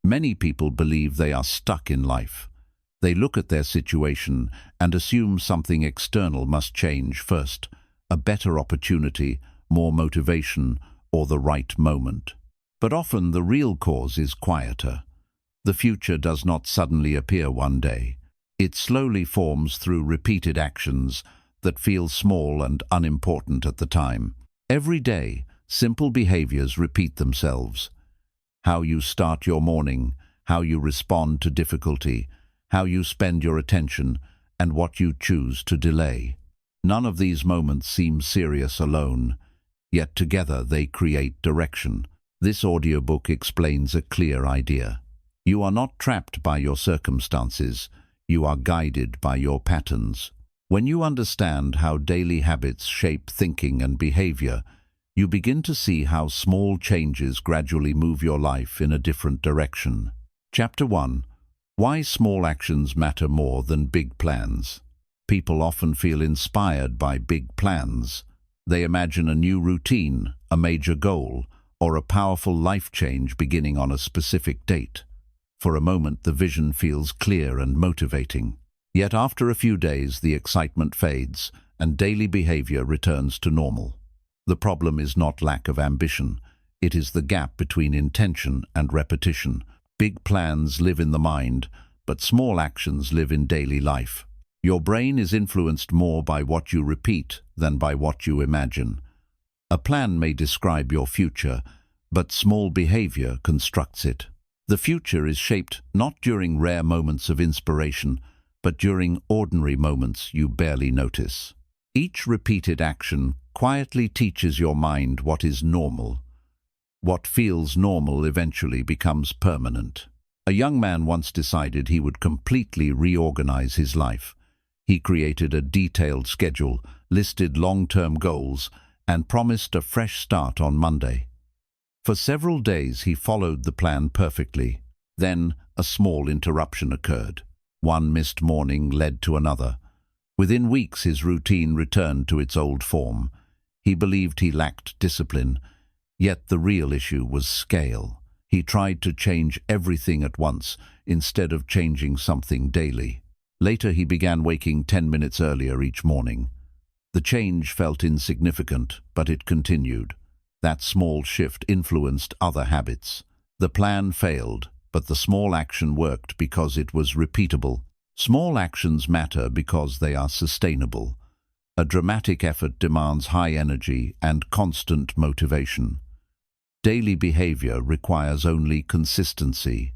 Many people believe they are stuck in life. They look at their situation and assume something external must change first, a better opportunity, more motivation, or the right moment. But often the real cause is quieter. The future does not suddenly appear one day. It slowly forms through repeated actions that feel small and unimportant at the time. Every day, simple behaviors repeat themselves. How you start your morning, how you respond to difficulty, how you spend your attention, and what you choose to delay. None of these moments seem serious alone, yet together they create direction. This audiobook explains a clear idea. You are not trapped by your circumstances, you are guided by your patterns. When you understand how daily habits shape thinking and behavior, you begin to see how small changes gradually move your life in a different direction. Chapter 1. Why small actions matter more than big plans. People often feel inspired by big plans. They imagine a new routine, a major goal, or a powerful life change beginning on a specific date. For a moment, the vision feels clear and motivating. Yet after a few days, the excitement fades and daily behavior returns to normal. The problem is not lack of ambition. It is the gap between intention and repetition. Big plans live in the mind, but small actions live in daily life. Your brain is influenced more by what you repeat than by what you imagine. A plan may describe your future, but small behavior constructs it. The future is shaped not during rare moments of inspiration, but during ordinary moments you barely notice. Each repeated action quietly teaches your mind what is normal. What feels normal eventually becomes permanent. A young man once decided he would completely reorganize his life. He created a detailed schedule, listed long-term goals, and promised a fresh start on Monday. For several days he followed the plan perfectly. Then a small interruption occurred. One missed morning led to another. Within weeks his routine returned to its old form. He believed he lacked discipline, yet the real issue was scale. He tried to change everything at once instead of changing something daily. Later he began waking 10 minutes earlier each morning. The change felt insignificant, but it continued. That small shift influenced other habits. The plan failed, but the small action worked because it was repeatable. Small actions matter because they are sustainable. A dramatic effort demands high energy and constant motivation. Daily behavior requires only consistency.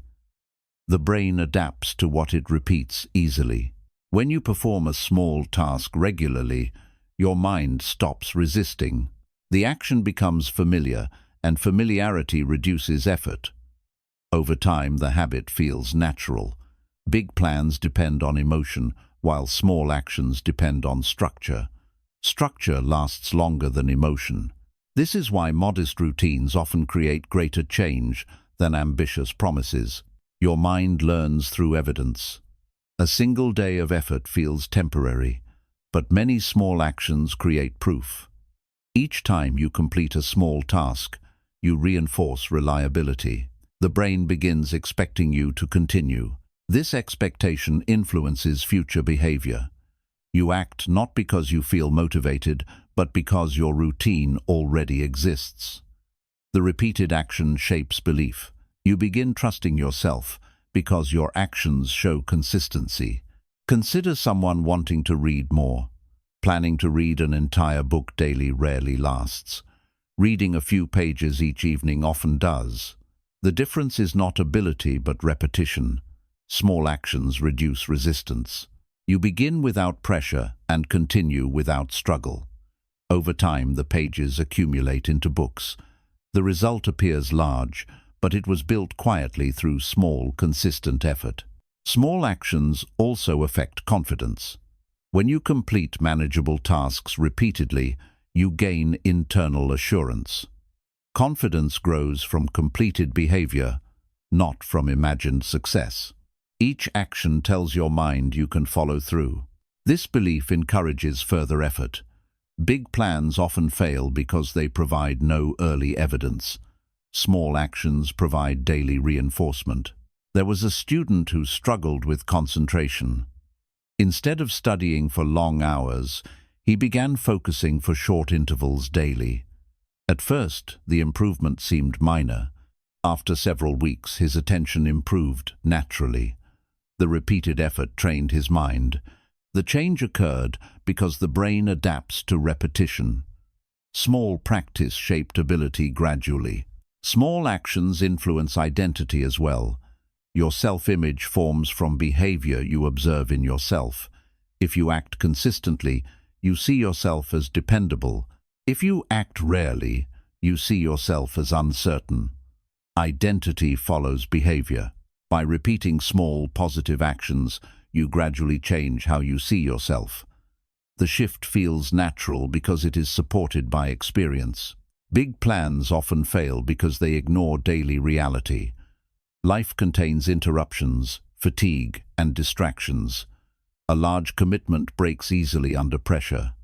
The brain adapts to what it repeats easily. When you perform a small task regularly, your mind stops resisting. The action becomes familiar, and familiarity reduces effort. Over time, the habit feels natural. Big plans depend on emotion, while small actions depend on structure. Structure lasts longer than emotion. This is why modest routines often create greater change than ambitious promises. Your mind learns through evidence. A single day of effort feels temporary, but many small actions create proof. Each time you complete a small task, you reinforce reliability. The brain begins expecting you to continue. This expectation influences future behavior. You act not because you feel motivated, but because your routine already exists. The repeated action shapes belief. You begin trusting yourself because your actions show consistency. Consider someone wanting to read more. Planning to read an entire book daily rarely lasts. Reading a few pages each evening often does. The difference is not ability but repetition. Small actions reduce resistance. You begin without pressure and continue without struggle. Over time, the pages accumulate into books. The result appears large, but it was built quietly through small, consistent effort. Small actions also affect confidence. When you complete manageable tasks repeatedly, you gain internal assurance. Confidence grows from completed behavior, not from imagined success. Each action tells your mind you can follow through. This belief encourages further effort. Big plans often fail because they provide no early evidence. Small actions provide daily reinforcement. There was a student who struggled with concentration. Instead of studying for long hours, he began focusing for short intervals daily. At first, the improvement seemed minor. After several weeks, his attention improved naturally. The repeated effort trained his mind. The change occurred because the brain adapts to repetition. Small practice shaped ability gradually. Small actions influence identity as well. Your self-image forms from behavior you observe in yourself. If you act consistently, you see yourself as dependable. If you act rarely, you see yourself as uncertain. Identity follows behavior. By repeating small, positive actions, you gradually change how you see yourself. The shift feels natural because it is supported by experience. Big plans often fail because they ignore daily reality. Life contains interruptions, fatigue, and distractions. A large commitment breaks easily under pressure.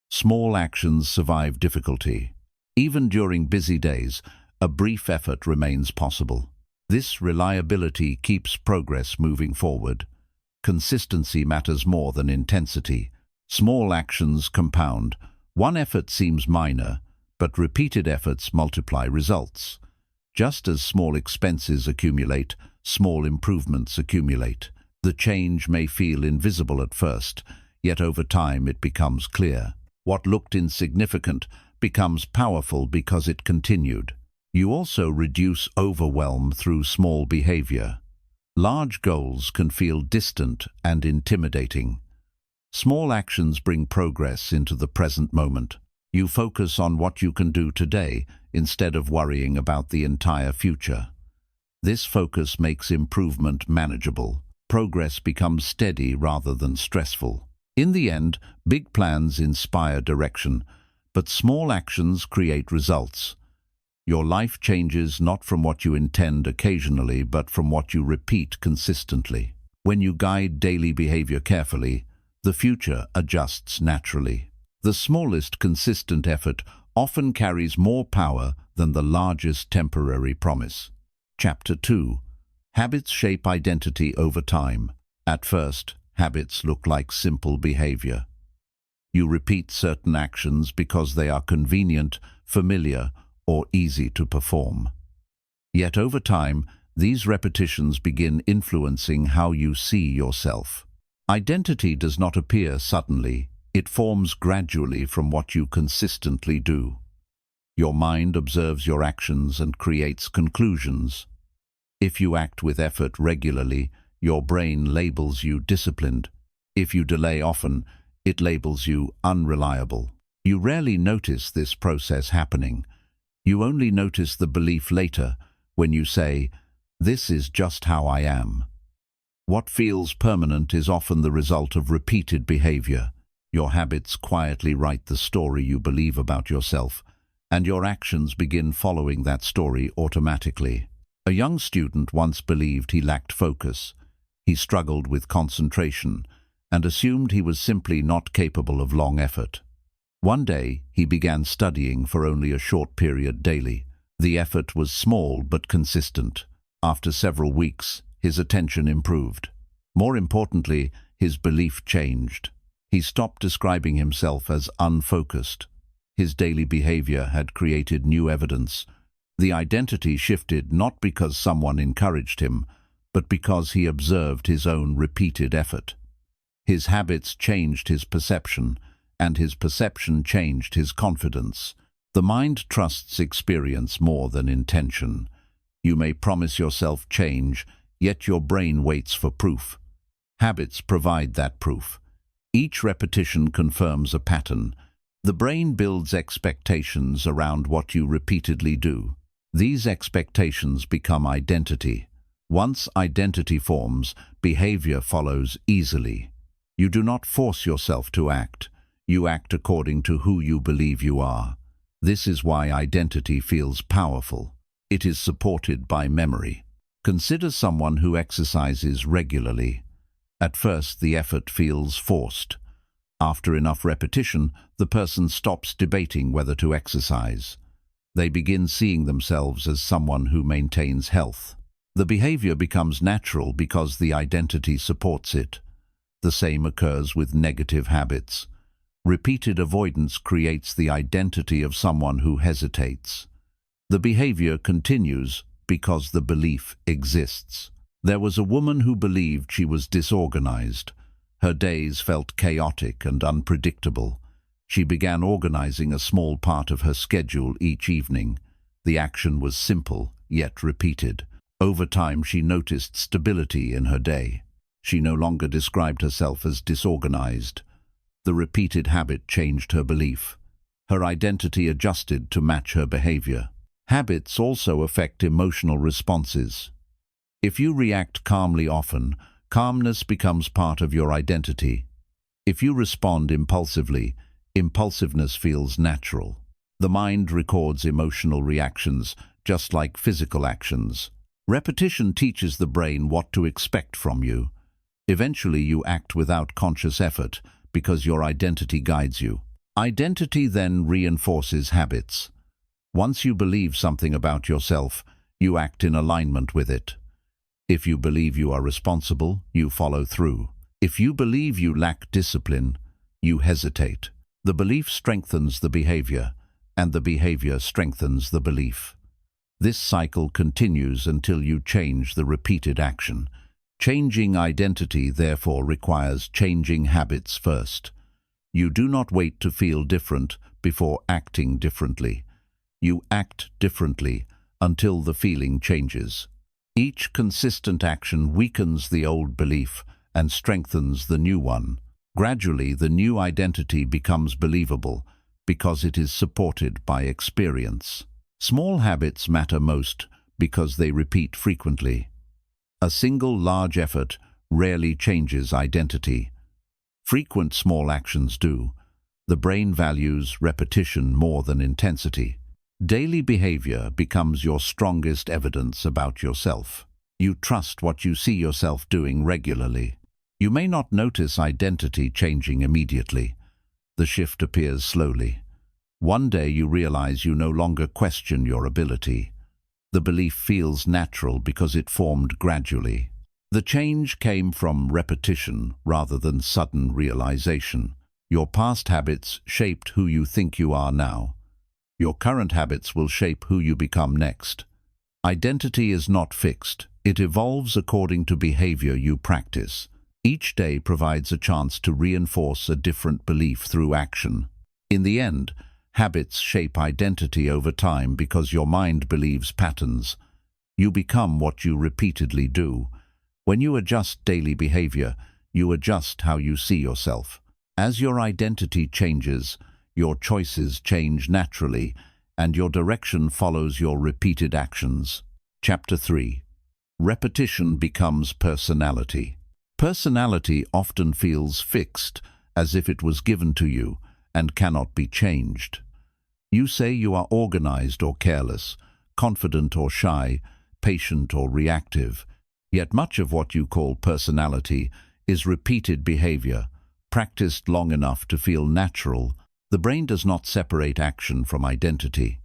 Small actions survive difficulty. Even during busy days, a brief effort remains possible. This reliability keeps progress moving forward. Consistency matters more than intensity. Small actions compound. One effort seems minor, but repeated efforts multiply results. Just as small expenses accumulate, small improvements accumulate. The change may feel invisible at first, yet over time it becomes clear. What looked insignificant becomes powerful because it continued. You also reduce overwhelm through small behavior. Large goals can feel distant and intimidating. Small actions bring progress into the present moment. You focus on what you can do today instead of worrying about the entire future. This focus makes improvement manageable. Progress becomes steady rather than stressful. In the end, big plans inspire direction, but small actions create results. Your life changes not from what you intend occasionally, but from what you repeat consistently. When you guide daily behavior carefully, the future adjusts naturally. The smallest consistent effort often carries more power than the largest temporary promise. Chapter 2. Habits shape identity over time. At first, habits look like simple behavior. You repeat certain actions because they are convenient, familiar, or easy to perform. Yet over time, these repetitions begin influencing how you see yourself. Identity does not appear suddenly. It forms gradually from what you consistently do. Your mind observes your actions and creates conclusions. If you act with effort regularly, your brain labels you disciplined. If you delay often, it labels you unreliable. You rarely notice this process happening. You only notice the belief later when you say, "This is just how I am." What feels permanent is often the result of repeated behavior. Your habits quietly write the story you believe about yourself, and your actions begin following that story automatically. A young student once believed he lacked focus. He struggled with concentration and assumed he was simply not capable of long effort. One day, he began studying for only a short period daily. The effort was small but consistent. After several weeks, his attention improved. More importantly, his belief changed. He stopped describing himself as unfocused. His daily behavior had created new evidence. The identity shifted not because someone encouraged him, but because he observed his own repeated effort. His habits changed his perception, and his perception changed his confidence. The mind trusts experience more than intention. You may promise yourself change, yet your brain waits for proof. Habits provide that proof. Each repetition confirms a pattern. The brain builds expectations around what you repeatedly do. These expectations become identity. Once identity forms, behavior follows easily. You do not force yourself to act. You act according to who you believe you are. This is why identity feels powerful. It is supported by memory. Consider someone who exercises regularly. At first, the effort feels forced. After enough repetition, the person stops debating whether to exercise. They begin seeing themselves as someone who maintains health. The behavior becomes natural because the identity supports it. The same occurs with negative habits. Repeated avoidance creates the identity of someone who hesitates. The behavior continues because the belief exists. There was a woman who believed she was disorganized. Her days felt chaotic and unpredictable. She began organizing a small part of her schedule each evening. The action was simple, yet repeated. Over time, she noticed stability in her day. She no longer described herself as disorganized. The repeated habit changed her belief. Her identity adjusted to match her behavior. Habits also affect emotional responses. If you react calmly often, calmness becomes part of your identity. If you respond impulsively, impulsiveness feels natural. The mind records emotional reactions, just like physical actions. Repetition teaches the brain what to expect from you. Eventually, you act without conscious effort because your identity guides you. Identity then reinforces habits. Once you believe something about yourself, you act in alignment with it. If you believe you are responsible, you follow through. If you believe you lack discipline, you hesitate. The belief strengthens the behavior, and the behavior strengthens the belief. This cycle continues until you change the repeated action. Changing identity, therefore, requires changing habits first. You do not wait to feel different before acting differently. You act differently until the feeling changes. Each consistent action weakens the old belief and strengthens the new one. Gradually, the new identity becomes believable because it is supported by experience. Small habits matter most because they repeat frequently. A single large effort rarely changes identity. Frequent small actions do. The brain values repetition more than intensity. Daily behavior becomes your strongest evidence about yourself. You trust what you see yourself doing regularly. You may not notice identity changing immediately. The shift appears slowly. One day you realize you no longer question your ability. The belief feels natural because it formed gradually. The change came from repetition rather than sudden realization. Your past habits shaped who you think you are now. Your current habits will shape who you become next. Identity is not fixed. It evolves according to behavior you practice. Each day provides a chance to reinforce a different belief through action. In the end, habits shape identity over time because your mind believes patterns. You become what you repeatedly do. When you adjust daily behavior, you adjust how you see yourself. As your identity changes, your choices change naturally, and your direction follows your repeated actions. Chapter 3. Repetition becomes personality. Personality often feels fixed, as if it was given to you, and cannot be changed. You say you are organized or careless, confident or shy, patient or reactive. Yet much of what you call personality is repeated behavior, practiced long enough to feel natural. The brain does not separate action from identity.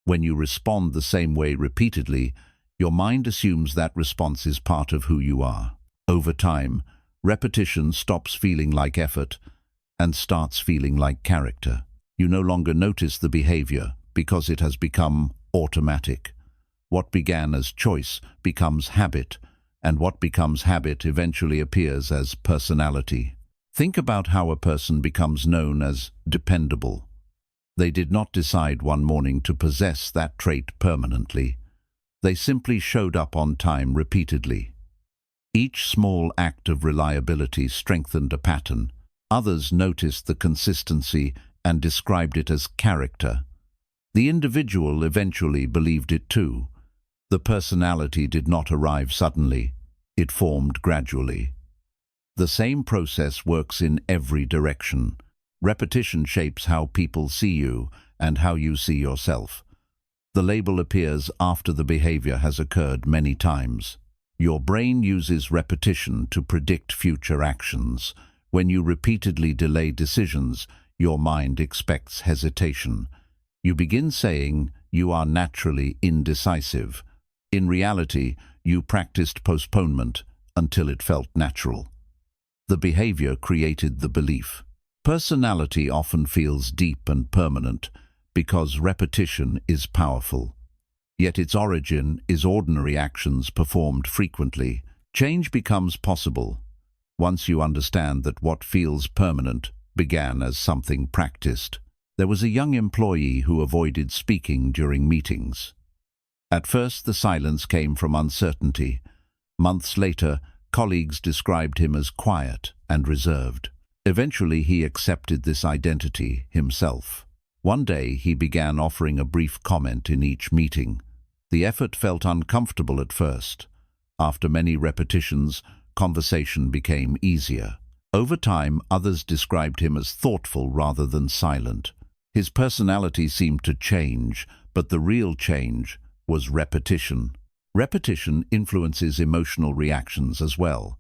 When you respond the same way repeatedly, your mind assumes that response is part of who you are. Over time, repetition stops feeling like effort and starts feeling like character. You no longer notice the behavior because it has become automatic. What began as choice becomes habit, and what becomes habit eventually appears as personality. Think about how a person becomes known as dependable. They did not decide one morning to possess that trait permanently. They simply showed up on time repeatedly. Each small act of reliability strengthened a pattern. Others noticed the consistency and described it as character. The individual eventually believed it too. The personality did not arrive suddenly. It formed gradually. The same process works in every direction. Repetition shapes how people see you and how you see yourself. The label appears after the behavior has occurred many times. Your brain uses repetition to predict future actions. When you repeatedly delay decisions, your mind expects hesitation. You begin saying, "You are naturally indecisive." In reality, you practiced postponement until it felt natural. The behavior created the belief. Personality often feels deep and permanent because repetition is powerful. Yet its origin is ordinary actions performed frequently. Change becomes possible once you understand that what feels permanent began as something practiced. There was a young employee who avoided speaking during meetings. At first, the silence came from uncertainty. Months later, colleagues described him as quiet and reserved. Eventually, he accepted this identity himself. One day, he began offering a brief comment in each meeting. The effort felt uncomfortable at first. After many repetitions, conversation became easier. Over time, others described him as thoughtful rather than silent. His personality seemed to change, but the real change was repetition. Repetition influences emotional reactions as well.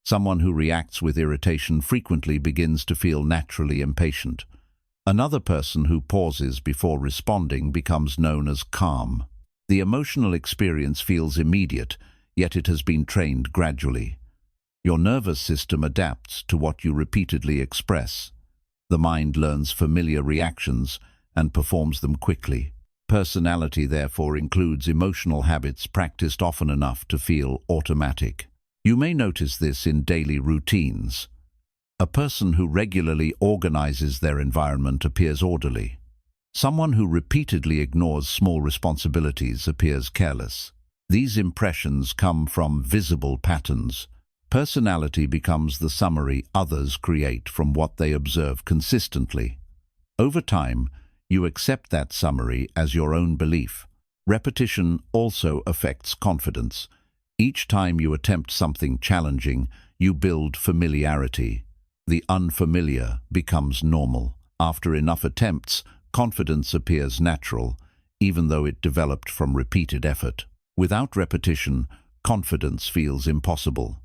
Someone who reacts with irritation frequently begins to feel naturally impatient. Another person who pauses before responding becomes known as calm. The emotional experience feels immediate, yet it has been trained gradually. Your nervous system adapts to what you repeatedly express. The mind learns familiar reactions and performs them quickly. Personality, therefore, includes emotional habits practiced often enough to feel automatic. You may notice this in daily routines. A person who regularly organizes their environment appears orderly. Someone who repeatedly ignores small responsibilities appears careless. These impressions come from visible patterns. Personality becomes the summary others create from what they observe consistently. Over time, you accept that summary as your own belief. Repetition also affects confidence. Each time you attempt something challenging, you build familiarity. The unfamiliar becomes normal. After enough attempts, confidence appears natural, even though it developed from repeated effort. Without repetition, confidence feels impossible.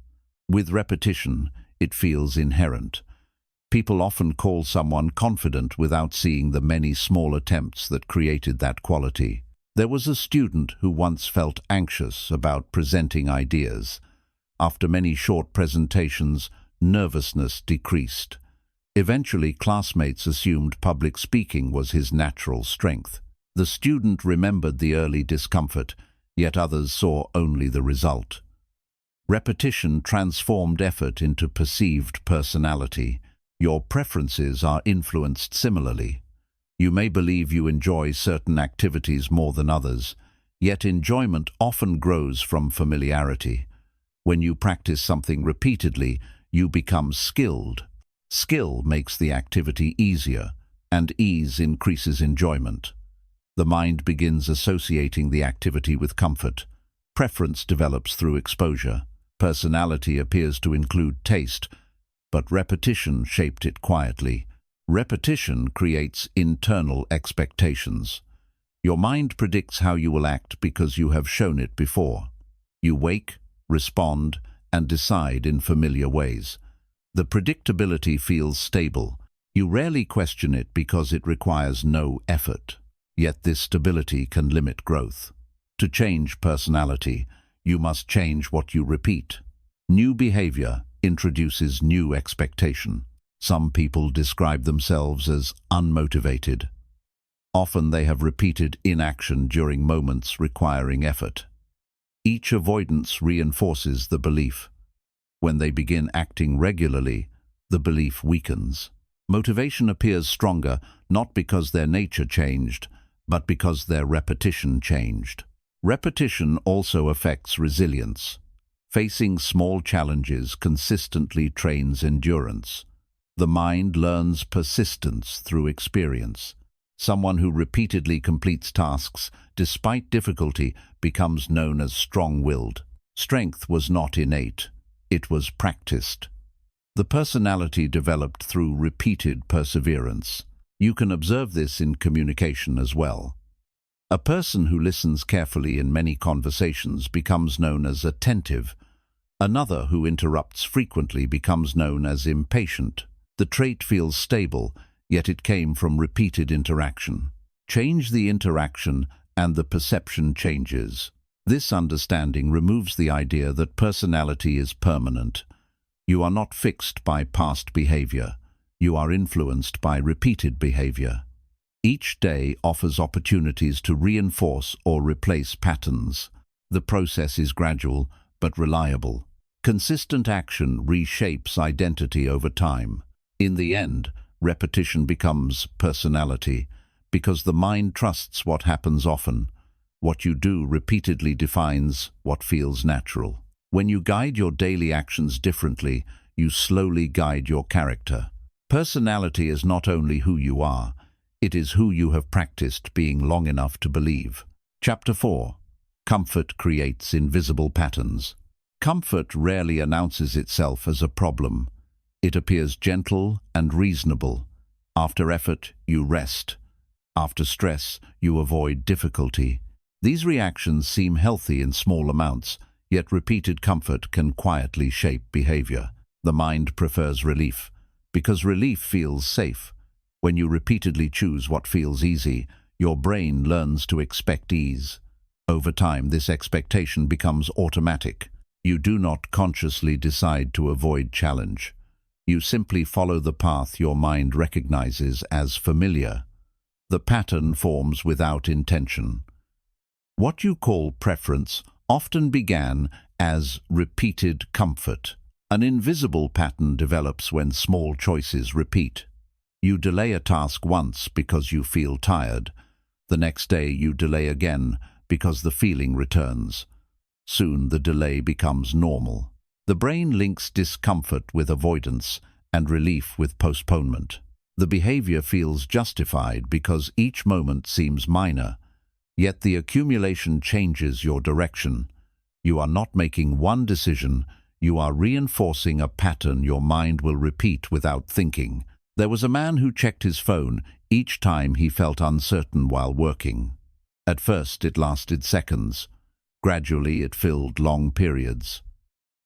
With repetition, it feels inherent. People often call someone confident without seeing the many small attempts that created that quality. There was a student who once felt anxious about presenting ideas. After many short presentations, nervousness decreased. Eventually, classmates assumed public speaking was his natural strength. The student remembered the early discomfort, yet others saw only the result. Repetition transformed effort into perceived personality. Your preferences are influenced similarly. You may believe you enjoy certain activities more than others, yet enjoyment often grows from familiarity. When you practice something repeatedly, you become skilled. Skill makes the activity easier, and ease increases enjoyment. The mind begins associating the activity with comfort. Preference develops through exposure. Personality appears to include taste, but repetition shaped it quietly. Repetition creates internal expectations. Your mind predicts how you will act because you have shown it before. You wake, respond, and decide in familiar ways. The predictability feels stable. You rarely question it because it requires no effort. Yet this stability can limit growth. To change personality, you must change what you repeat. New behavior introduces new expectation. Some people describe themselves as unmotivated. Often they have repeated inaction during moments requiring effort. Each avoidance reinforces the belief. When they begin acting regularly, the belief weakens. Motivation appears stronger not because their nature changed, but because their repetition changed. Repetition also affects resilience. Facing small challenges consistently trains endurance. The mind learns persistence through experience. Someone who repeatedly completes tasks despite difficulty becomes known as strong-willed. Strength was not innate, it was practiced. The personality developed through repeated perseverance. You can observe this in communication as well. A person who listens carefully in many conversations becomes known as attentive. Another who interrupts frequently becomes known as impatient. The trait feels stable, yet it came from repeated interaction. Change the interaction and the perception changes. This understanding removes the idea that personality is permanent. You are not fixed by past behavior. You are influenced by repeated behavior. Each day offers opportunities to reinforce or replace patterns. The process is gradual but reliable. Consistent action reshapes identity over time. In the end, repetition becomes personality because the mind trusts what happens often. What you do repeatedly defines what feels natural. When you guide your daily actions differently, you slowly guide your character. Personality is not only who you are, it is who you have practiced being long enough to believe. Chapter 4. Comfort creates invisible patterns. Comfort rarely announces itself as a problem. It appears gentle and reasonable. After effort, you rest. After stress, you avoid difficulty. These reactions seem healthy in small amounts, yet repeated comfort can quietly shape behavior. The mind prefers relief, because relief feels safe. When you repeatedly choose what feels easy, your brain learns to expect ease. Over time, this expectation becomes automatic. You do not consciously decide to avoid challenge. You simply follow the path your mind recognizes as familiar. The pattern forms without intention. What you call preference often began as repeated comfort. An invisible pattern develops when small choices repeat. You delay a task once because you feel tired. The next day you delay again because the feeling returns. Soon the delay becomes normal. The brain links discomfort with avoidance and relief with postponement. The behavior feels justified because each moment seems minor. Yet the accumulation changes your direction. You are not making one decision, you are reinforcing a pattern your mind will repeat without thinking. There was a man who checked his phone each time he felt uncertain while working. At first it lasted seconds. Gradually it filled long periods.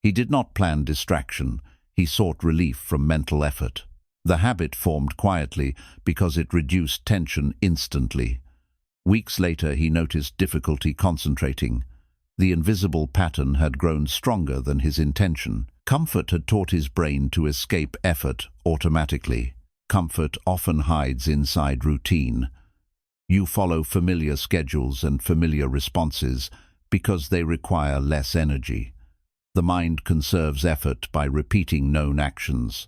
He did not plan distraction, he sought relief from mental effort. The habit formed quietly because it reduced tension instantly. Weeks later he noticed difficulty concentrating. The invisible pattern had grown stronger than his intention. Comfort had taught his brain to escape effort automatically. Comfort often hides inside routine. You follow familiar schedules and familiar responses because they require less energy. The mind conserves effort by repeating known actions.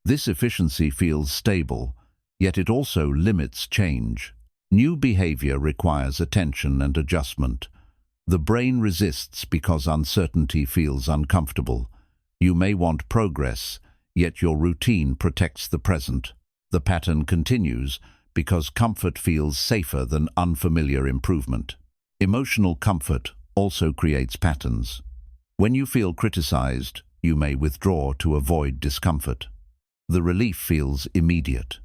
This efficiency feels stable, yet it also limits change. New behavior requires attention and adjustment. The brain resists because uncertainty feels uncomfortable. You may want progress, yet your routine protects the present. The pattern continues because comfort feels safer than unfamiliar improvement. Emotional comfort also creates patterns. When you feel criticized, you may withdraw to avoid discomfort. The relief feels immediate.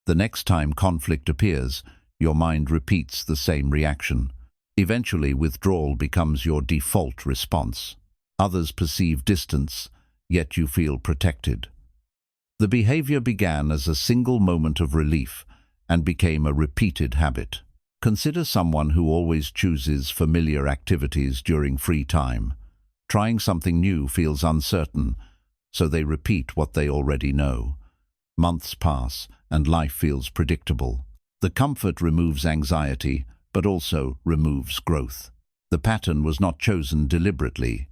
The next time conflict appears, your mind repeats the same reaction. Eventually, withdrawal becomes your default response. Others perceive distance, yet you feel protected. The behavior began as a single moment of relief and became a repeated habit. Consider someone who always chooses familiar activities during free time. Trying something new feels uncertain, so they repeat what they already know. Months pass, and life feels predictable. The comfort removes anxiety, but also removes growth. The pattern was not chosen deliberately.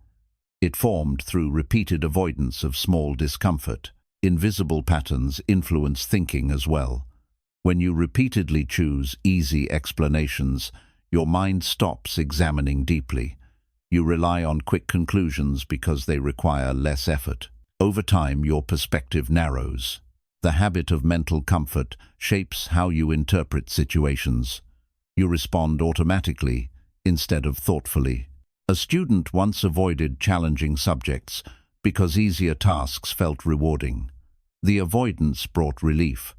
It formed through repeated avoidance of small discomfort. Invisible patterns influence thinking as well. When you repeatedly choose easy explanations, your mind stops examining deeply. You rely on quick conclusions because they require less effort. Over time, your perspective narrows. The habit of mental comfort shapes how you interpret situations. You respond automatically instead of thoughtfully. A student once avoided challenging subjects because easier tasks felt rewarding. The avoidance brought relief.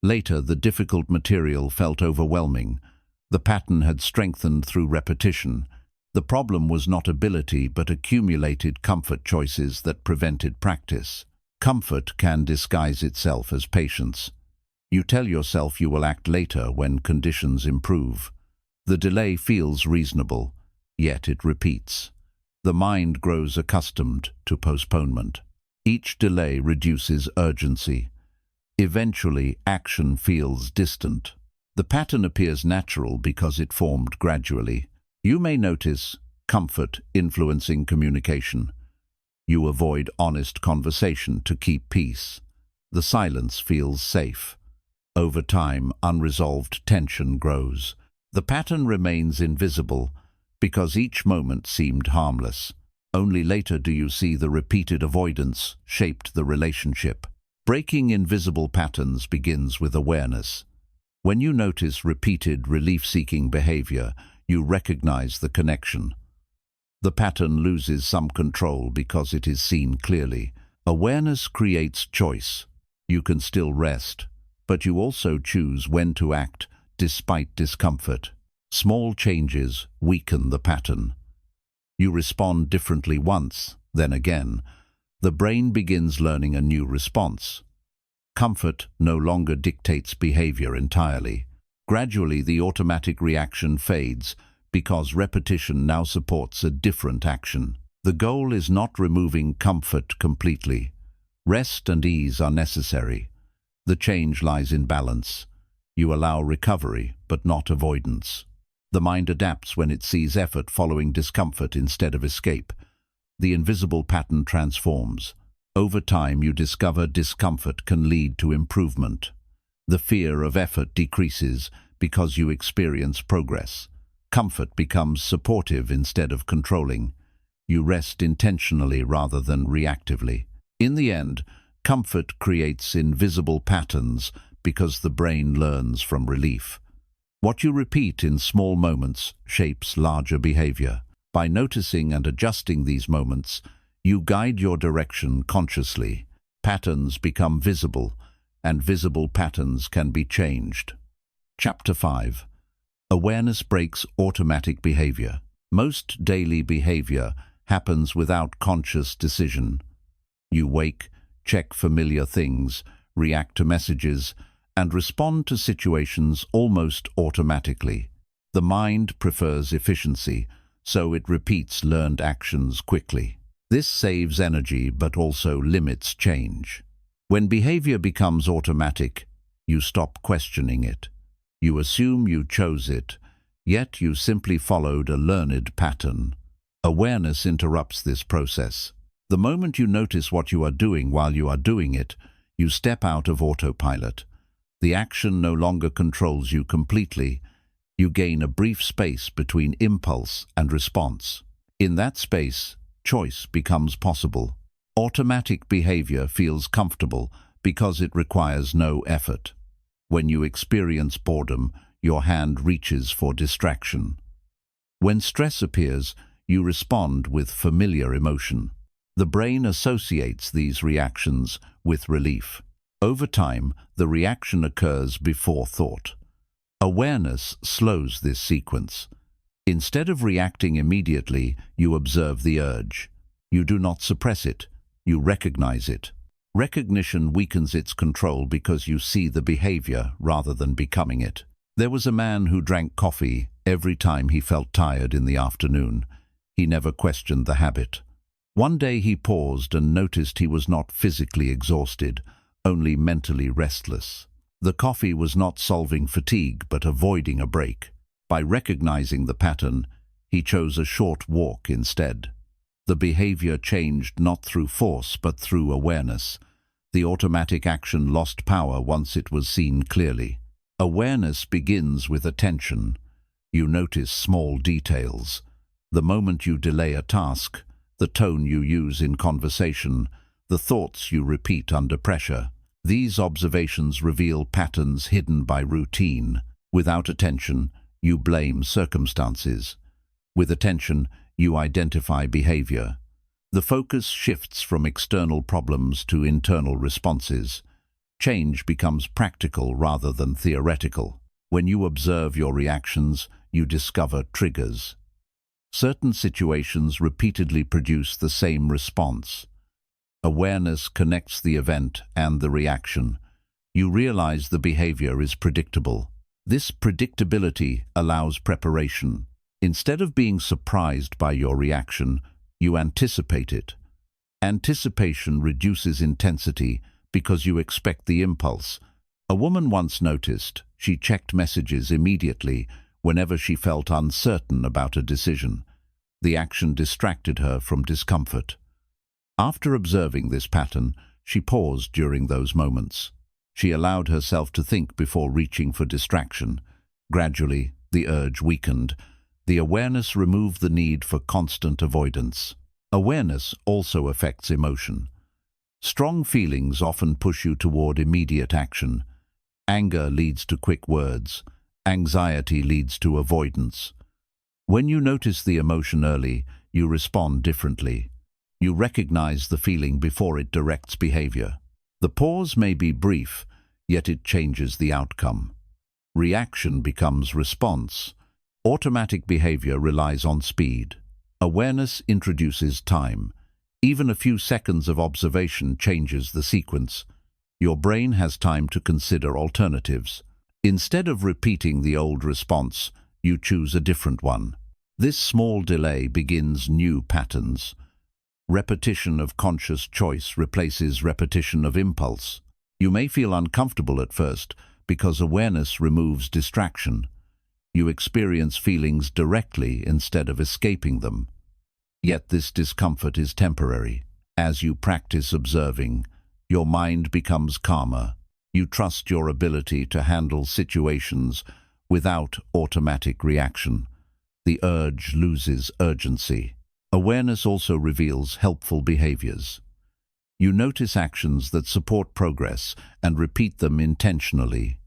Later, the difficult material felt overwhelming. The pattern had strengthened through repetition. The problem was not ability, but accumulated comfort choices that prevented practice. Comfort can disguise itself as patience. You tell yourself you will act later when conditions improve. The delay feels reasonable. yet it repeats. The mind grows accustomed to postponement. Each delay reduces urgency. Eventually, action feels distant. The pattern appears natural because it formed gradually. You may notice comfort influencing communication. You avoid honest conversation to keep peace. The silence feels safe. Over time, unresolved tension grows. The pattern remains invisible because each moment seemed harmless. Only later do you see the repeated avoidance shaped the relationship. Breaking invisible patterns begins with awareness. When you notice repeated relief-seeking behavior, you recognize the connection. The pattern loses some control because it is seen clearly. Awareness creates choice. You can still rest, but you also choose when to act despite discomfort. Small changes weaken the pattern. You respond differently once, then again. The brain begins learning a new response. Comfort no longer dictates behavior entirely. Gradually, the automatic reaction fades because repetition now supports a different action. The goal is not removing comfort completely. Rest and ease are necessary. The change lies in balance. You allow recovery, but not avoidance. The mind adapts when it sees effort following discomfort instead of escape. The invisible pattern transforms. Over time, you discover discomfort can lead to improvement. The fear of effort decreases because you experience progress. Comfort becomes supportive instead of controlling. You rest intentionally rather than reactively. In the end, comfort creates invisible patterns because the brain learns from relief. What you repeat in small moments shapes larger behavior. By noticing and adjusting these moments, you guide your direction consciously. Patterns become visible, and visible patterns can be changed. Chapter 5. Awareness breaks automatic behavior. Most daily behavior happens without conscious decision. You wake, check familiar things, react to messages, and respond to situations almost automatically. The mind prefers efficiency, so it repeats learned actions quickly. This saves energy but also limits change. When behavior becomes automatic, you stop questioning it. You assume you chose it, yet you simply followed a learned pattern. Awareness interrupts this process. The moment you notice what you are doing while you are doing it, you step out of autopilot. The action no longer controls you completely. You gain a brief space between impulse and response. In that space, choice becomes possible. Automatic behavior feels comfortable because it requires no effort. When you experience boredom, your hand reaches for distraction. When stress appears, you respond with familiar emotion. The brain associates these reactions with relief. Over time, the reaction occurs before thought. Awareness slows this sequence. Instead of reacting immediately, you observe the urge. You do not suppress it, you recognize it. Recognition weakens its control because you see the behavior rather than becoming it. There was a man who drank coffee every time he felt tired in the afternoon. He never questioned the habit. One day he paused and noticed he was not physically exhausted, only mentally restless. The coffee was not solving fatigue but avoiding a break. By recognizing the pattern, he chose a short walk instead. The behavior changed not through force but through awareness. The automatic action lost power once it was seen clearly. Awareness begins with attention. You notice small details. The moment you delay a task, the tone you use in conversation, the thoughts you repeat under pressure. These observations reveal patterns hidden by routine. Without attention, you blame circumstances. With attention, you identify behavior. The focus shifts from external problems to internal responses. Change becomes practical rather than theoretical. When you observe your reactions, you discover triggers. Certain situations repeatedly produce the same response. Awareness connects the event and the reaction. You realize the behavior is predictable. This predictability allows preparation. Instead of being surprised by your reaction, you anticipate it. Anticipation reduces intensity because you expect the impulse. A woman once noticed she checked messages immediately whenever she felt uncertain about a decision. The action distracted her from discomfort. After observing this pattern, she paused during those moments. She allowed herself to think before reaching for distraction. Gradually, the urge weakened. The awareness removed the need for constant avoidance. Awareness also affects emotion. Strong feelings often push you toward immediate action. Anger leads to quick words. Anxiety leads to avoidance. When you notice the emotion early, you respond differently. You recognize the feeling before it directs behavior. The pause may be brief, yet it changes the outcome. Reaction becomes response. Automatic behavior relies on speed. Awareness introduces time. Even a few seconds of observation changes the sequence. Your brain has time to consider alternatives. Instead of repeating the old response, you choose a different one. This small delay begins new patterns. Repetition of conscious choice replaces repetition of impulse. You may feel uncomfortable at first because awareness removes distraction. You experience feelings directly instead of escaping them. Yet this discomfort is temporary. As you practice observing, your mind becomes calmer. You trust your ability to handle situations without automatic reaction. The urge loses urgency. Awareness also reveals helpful behaviors. You notice actions that support progress and repeat them intentionally.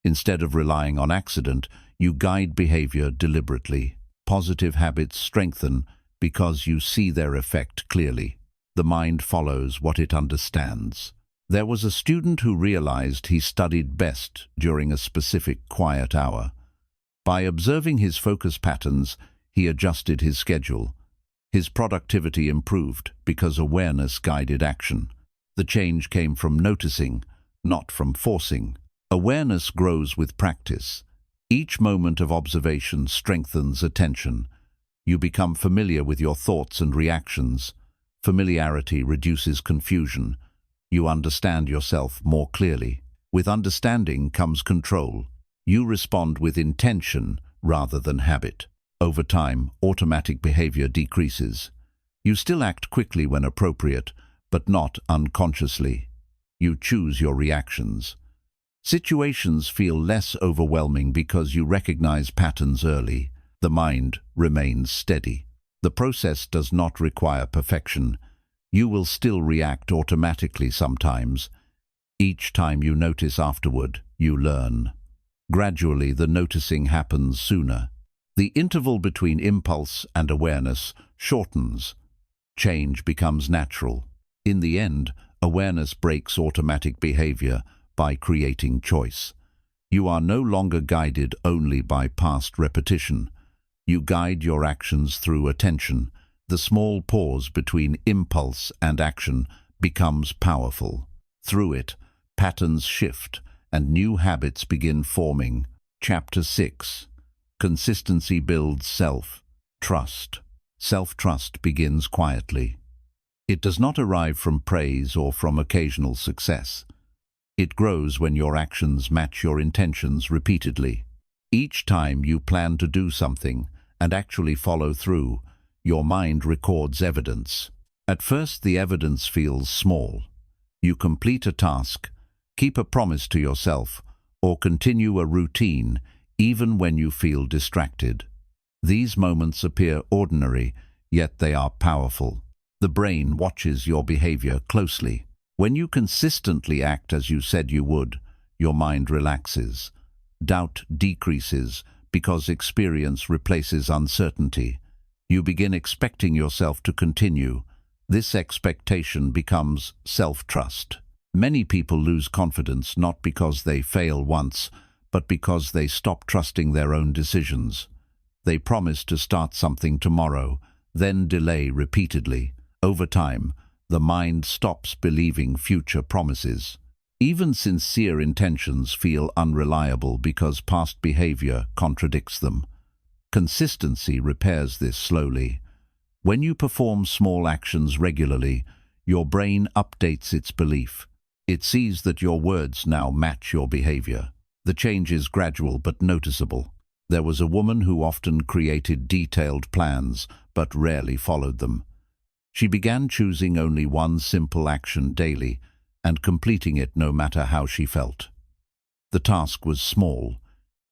Instead of relying on accident, you guide behavior deliberately. Positive habits strengthen because you see their effect clearly. The mind follows what it understands. There was a student who realized he studied best during a specific quiet hour. By observing his focus patterns, he adjusted his schedule. His productivity improved because awareness guided action. The change came from noticing, not from forcing. Awareness grows with practice. Each moment of observation strengthens attention. You become familiar with your thoughts and reactions. Familiarity reduces confusion. You understand yourself more clearly. With understanding comes control. You respond with intention rather than habit. Over time, automatic behavior decreases. You still act quickly when appropriate, but not unconsciously. You choose your reactions. Situations feel less overwhelming because you recognize patterns early. The mind remains steady. The process does not require perfection. You will still react automatically sometimes. Each time you notice afterward, you learn. Gradually, the noticing happens sooner. The interval between impulse and awareness shortens. Change becomes natural. In the end, awareness breaks automatic behavior by creating choice. You are no longer guided only by past repetition. You guide your actions through attention. The small pause between impulse and action becomes powerful. Through it, patterns shift and new habits begin forming. Chapter 6. Consistency builds self-trust. Self-trust begins quietly. It does not arrive from praise or from occasional success. It grows when your actions match your intentions repeatedly. Each time you plan to do something and actually follow through, your mind records evidence. At first, the evidence feels small. You complete a task, keep a promise to yourself, or continue a routine even when you feel distracted. These moments appear ordinary, yet they are powerful. The brain watches your behavior closely. When you consistently act as you said you would, your mind relaxes. Doubt decreases because experience replaces uncertainty. You begin expecting yourself to continue. This expectation becomes self-trust. Many people lose confidence not because they fail once, but because they stop trusting their own decisions. They promise to start something tomorrow, then delay repeatedly. Over time, the mind stops believing future promises. Even sincere intentions feel unreliable because past behavior contradicts them. Consistency repairs this slowly. When you perform small actions regularly, your brain updates its belief. It sees that your words now match your behavior. The change is gradual but noticeable. There was a woman who often created detailed plans but rarely followed them. She began choosing only one simple action daily and completing it no matter how she felt. The task was small,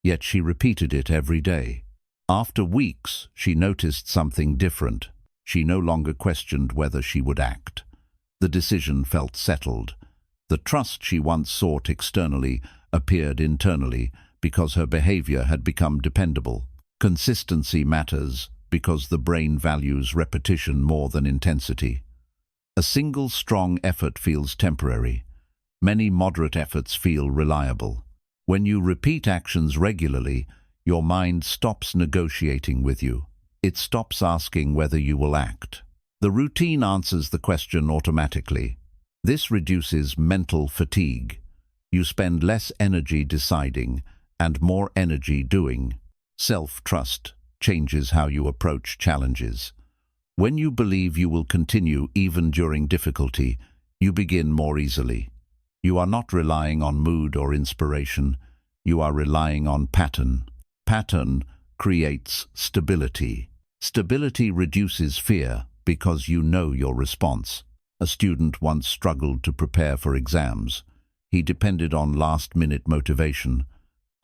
yet she repeated it every day. After weeks, she noticed something different. She no longer questioned whether she would act. The decision felt settled. The trust she once sought externally appeared internally because her behavior had become dependable. Consistency matters because the brain values repetition more than intensity. A single strong effort feels temporary. Many moderate efforts feel reliable. When you repeat actions regularly, your mind stops negotiating with you. It stops asking whether you will act. The routine answers the question automatically. This reduces mental fatigue. You spend less energy deciding and more energy doing. Self-trust changes how you approach challenges. When you believe you will continue even during difficulty, you begin more easily. You are not relying on mood or inspiration. You are relying on pattern. Pattern creates stability. Stability reduces fear because you know your response. A student once struggled to prepare for exams. He depended on last-minute motivation.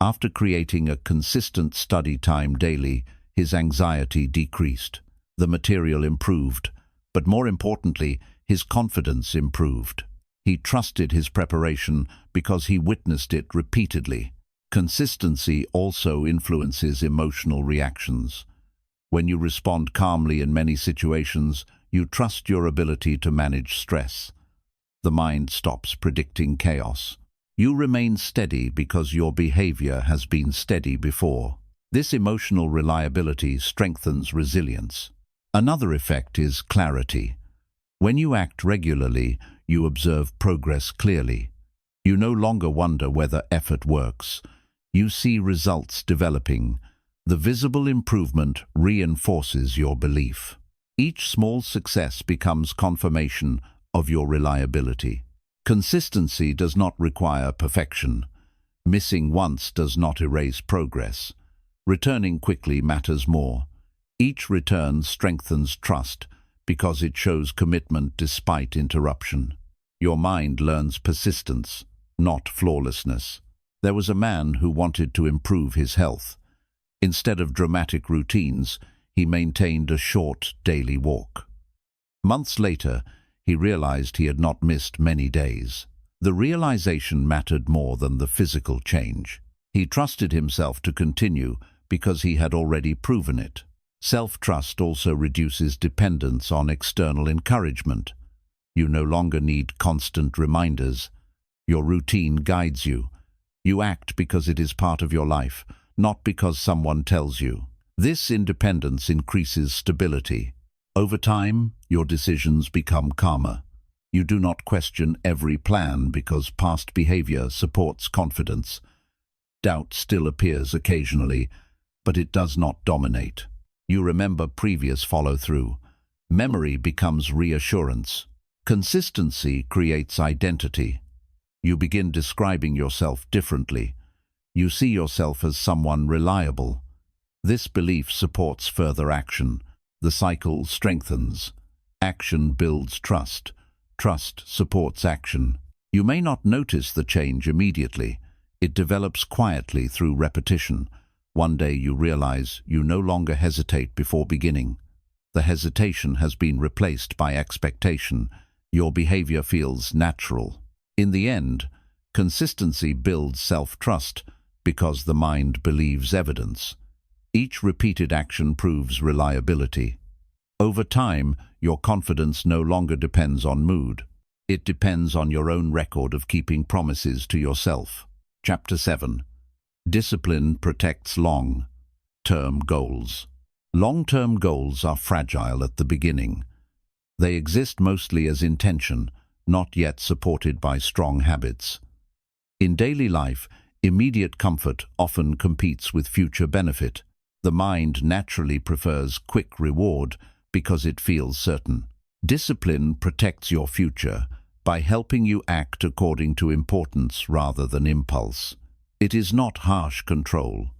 After creating a consistent study time daily, his anxiety decreased. The material improved, but more importantly, his confidence improved. He trusted his preparation because he witnessed it repeatedly. Consistency also influences emotional reactions. When you respond calmly in many situations, you trust your ability to manage stress. The mind stops predicting chaos. You remain steady because your behavior has been steady before. This emotional reliability strengthens resilience. Another effect is clarity. When you act regularly, you observe progress clearly. You no longer wonder whether effort works. You see results developing. The visible improvement reinforces your belief. Each small success becomes confirmation of your reliability. Consistency does not require perfection. Missing once does not erase progress. Returning quickly matters more. Each return strengthens trust because it shows commitment despite interruption. Your mind learns persistence, not flawlessness. There was a man who wanted to improve his health. Instead of dramatic routines, he maintained a short daily walk. Months later, he realized he had not missed many days. The realization mattered more than the physical change. He trusted himself to continue because he had already proven it. Self-trust also reduces dependence on external encouragement. You no longer need constant reminders. Your routine guides you. You act because it is part of your life, not because someone tells you. This independence increases stability. Over time, your decisions become calmer. You do not question every plan because past behavior supports confidence. Doubt still appears occasionally, but it does not dominate. You remember previous follow-through. Memory becomes reassurance. Consistency creates identity. You begin describing yourself differently. You see yourself as someone reliable. This belief supports further action. The cycle strengthens. Action builds trust. Trust supports action. You may not notice the change immediately. It develops quietly through repetition. One day you realize you no longer hesitate before beginning. The hesitation has been replaced by expectation. Your behavior feels natural. In the end, consistency builds self-trust because the mind believes evidence. Each repeated action proves reliability. Over time, your confidence no longer depends on mood. It depends on your own record of keeping promises to yourself. Chapter 7. Discipline protects long-term goals. Long-term goals are fragile at the beginning. They exist mostly as intention, not yet supported by strong habits. In daily life, immediate comfort often competes with future benefit. The mind naturally prefers quick reward because it feels certain. Discipline protects your future by helping you act according to importance rather than impulse. It is not harsh control.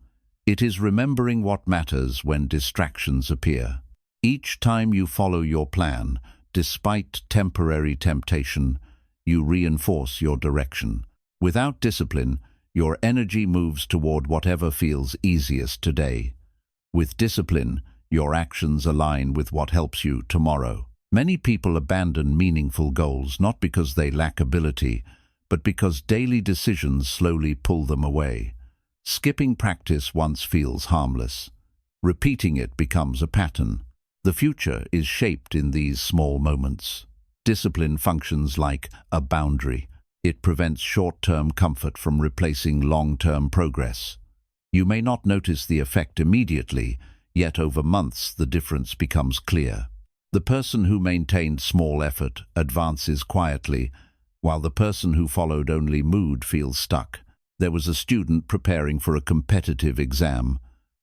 It is remembering what matters when distractions appear. Each time you follow your plan, despite temporary temptation, you reinforce your direction. Without discipline, your energy moves toward whatever feels easiest today. With discipline, your actions align with what helps you tomorrow. Many people abandon meaningful goals not because they lack ability, but because daily decisions slowly pull them away. Skipping practice once feels harmless. Repeating it becomes a pattern. The future is shaped in these small moments. Discipline functions like a boundary. It prevents short-term comfort from replacing long-term progress. You may not notice the effect immediately, yet over months the difference becomes clear. The person who maintained small effort advances quietly, while the person who followed only mood feels stuck. There was a student preparing for a competitive exam.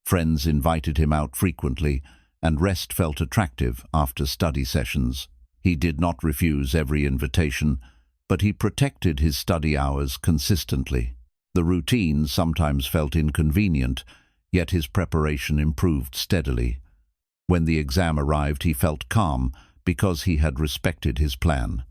Friends invited him out frequently, and rest felt attractive after study sessions. He did not refuse every invitation, but he protected his study hours consistently. The routine sometimes felt inconvenient, yet his preparation improved steadily. When the exam arrived, he felt calm because he had respected his plan.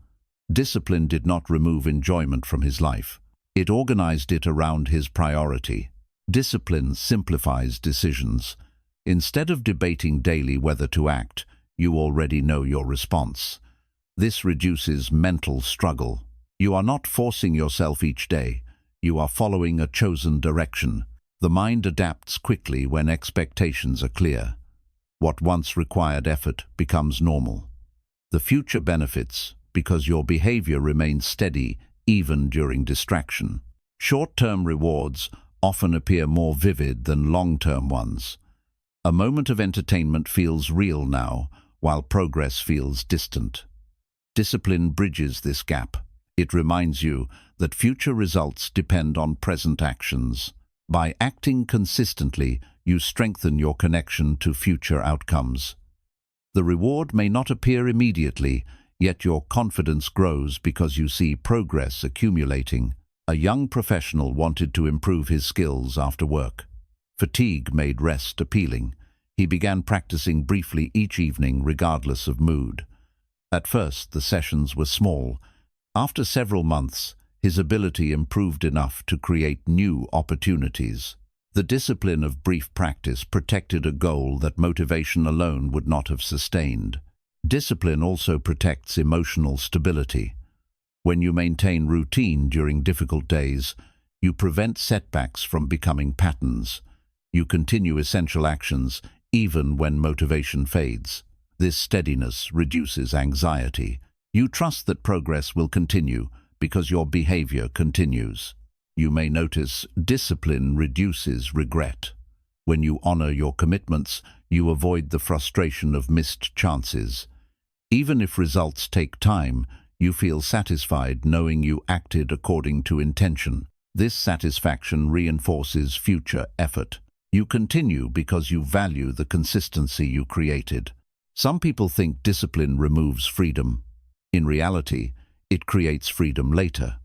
Discipline did not remove enjoyment from his life. It organized it around his priority. Discipline simplifies decisions. Instead of debating daily whether to act, you already know your response. This reduces mental struggle. You are not forcing yourself each day. You are following a chosen direction. The mind adapts quickly when expectations are clear. What once required effort becomes normal. The future benefits because your behavior remains steady even during distraction. Short-term rewards often appear more vivid than long-term ones. A moment of entertainment feels real now, while progress feels distant. Discipline bridges this gap. It reminds you that future results depend on present actions. By acting consistently, you strengthen your connection to future outcomes. The reward may not appear immediately, yet your confidence grows because you see progress accumulating. A young professional wanted to improve his skills after work. Fatigue made rest appealing. He began practicing briefly each evening regardless of mood. At first, the sessions were small. After several months, his ability improved enough to create new opportunities. The discipline of brief practice protected a goal that motivation alone would not have sustained. Discipline also protects emotional stability. When you maintain routine during difficult days, you prevent setbacks from becoming patterns. You continue essential actions even when motivation fades. This steadiness reduces anxiety. You trust that progress will continue because your behavior continues. You may notice discipline reduces regret. When you honor your commitments, you avoid the frustration of missed chances. Even if results take time, you feel satisfied knowing you acted according to intention. This satisfaction reinforces future effort. You continue because you value the consistency you created. Some people think discipline removes freedom. In reality, it creates freedom later.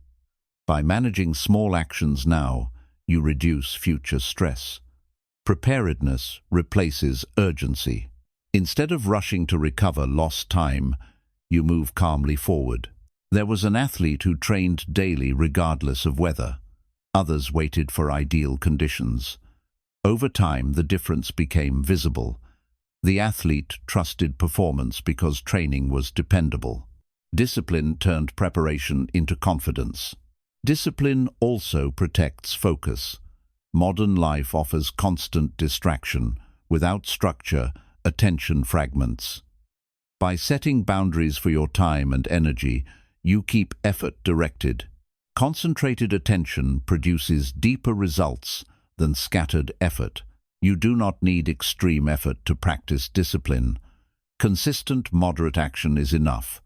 By managing small actions now, you reduce future stress. Preparedness replaces urgency. Instead of rushing to recover lost time, you move calmly forward. There was an athlete who trained daily regardless of weather. Others waited for ideal conditions. Over time, the difference became visible. The athlete trusted performance because training was dependable. Discipline turned preparation into confidence. Discipline also protects focus. Modern life offers constant distraction. Without structure, attention fragments. By setting boundaries for your time and energy, you keep effort directed. Concentrated attention produces deeper results than scattered effort. You do not need extreme effort to practice discipline. Consistent, moderate action is enough.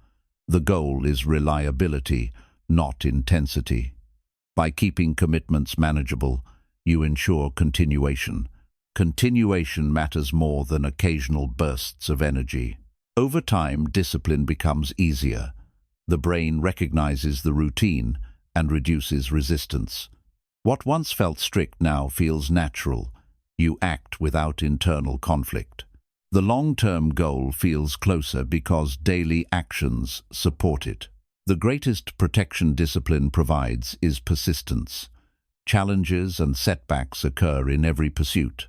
The goal is reliability, not intensity. By keeping commitments manageable, you ensure continuation. Continuation matters more than occasional bursts of energy. Over time, discipline becomes easier. The brain recognizes the routine and reduces resistance. What once felt strict now feels natural. You act without internal conflict. The long-term goal feels closer because daily actions support it. The greatest protection discipline provides is persistence. Challenges and setbacks occur in every pursuit.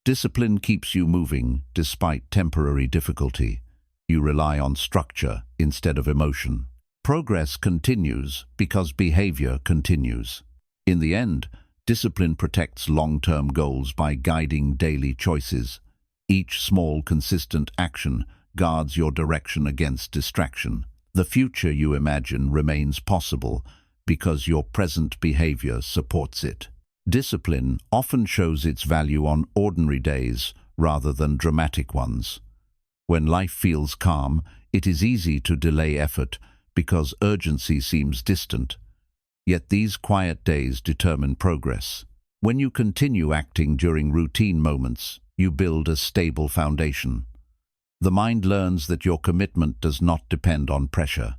Discipline keeps you moving despite temporary difficulty. You rely on structure instead of emotion. Progress continues because behavior continues. In the end, discipline protects long-term goals by guiding daily choices. Each small, consistent action guards your direction against distraction. The future you imagine remains possible because your present behavior supports it. Discipline often shows its value on ordinary days rather than dramatic ones. When life feels calm, it is easy to delay effort because urgency seems distant. Yet these quiet days determine progress. When you continue acting during routine moments, you build a stable foundation. The mind learns that your commitment does not depend on pressure.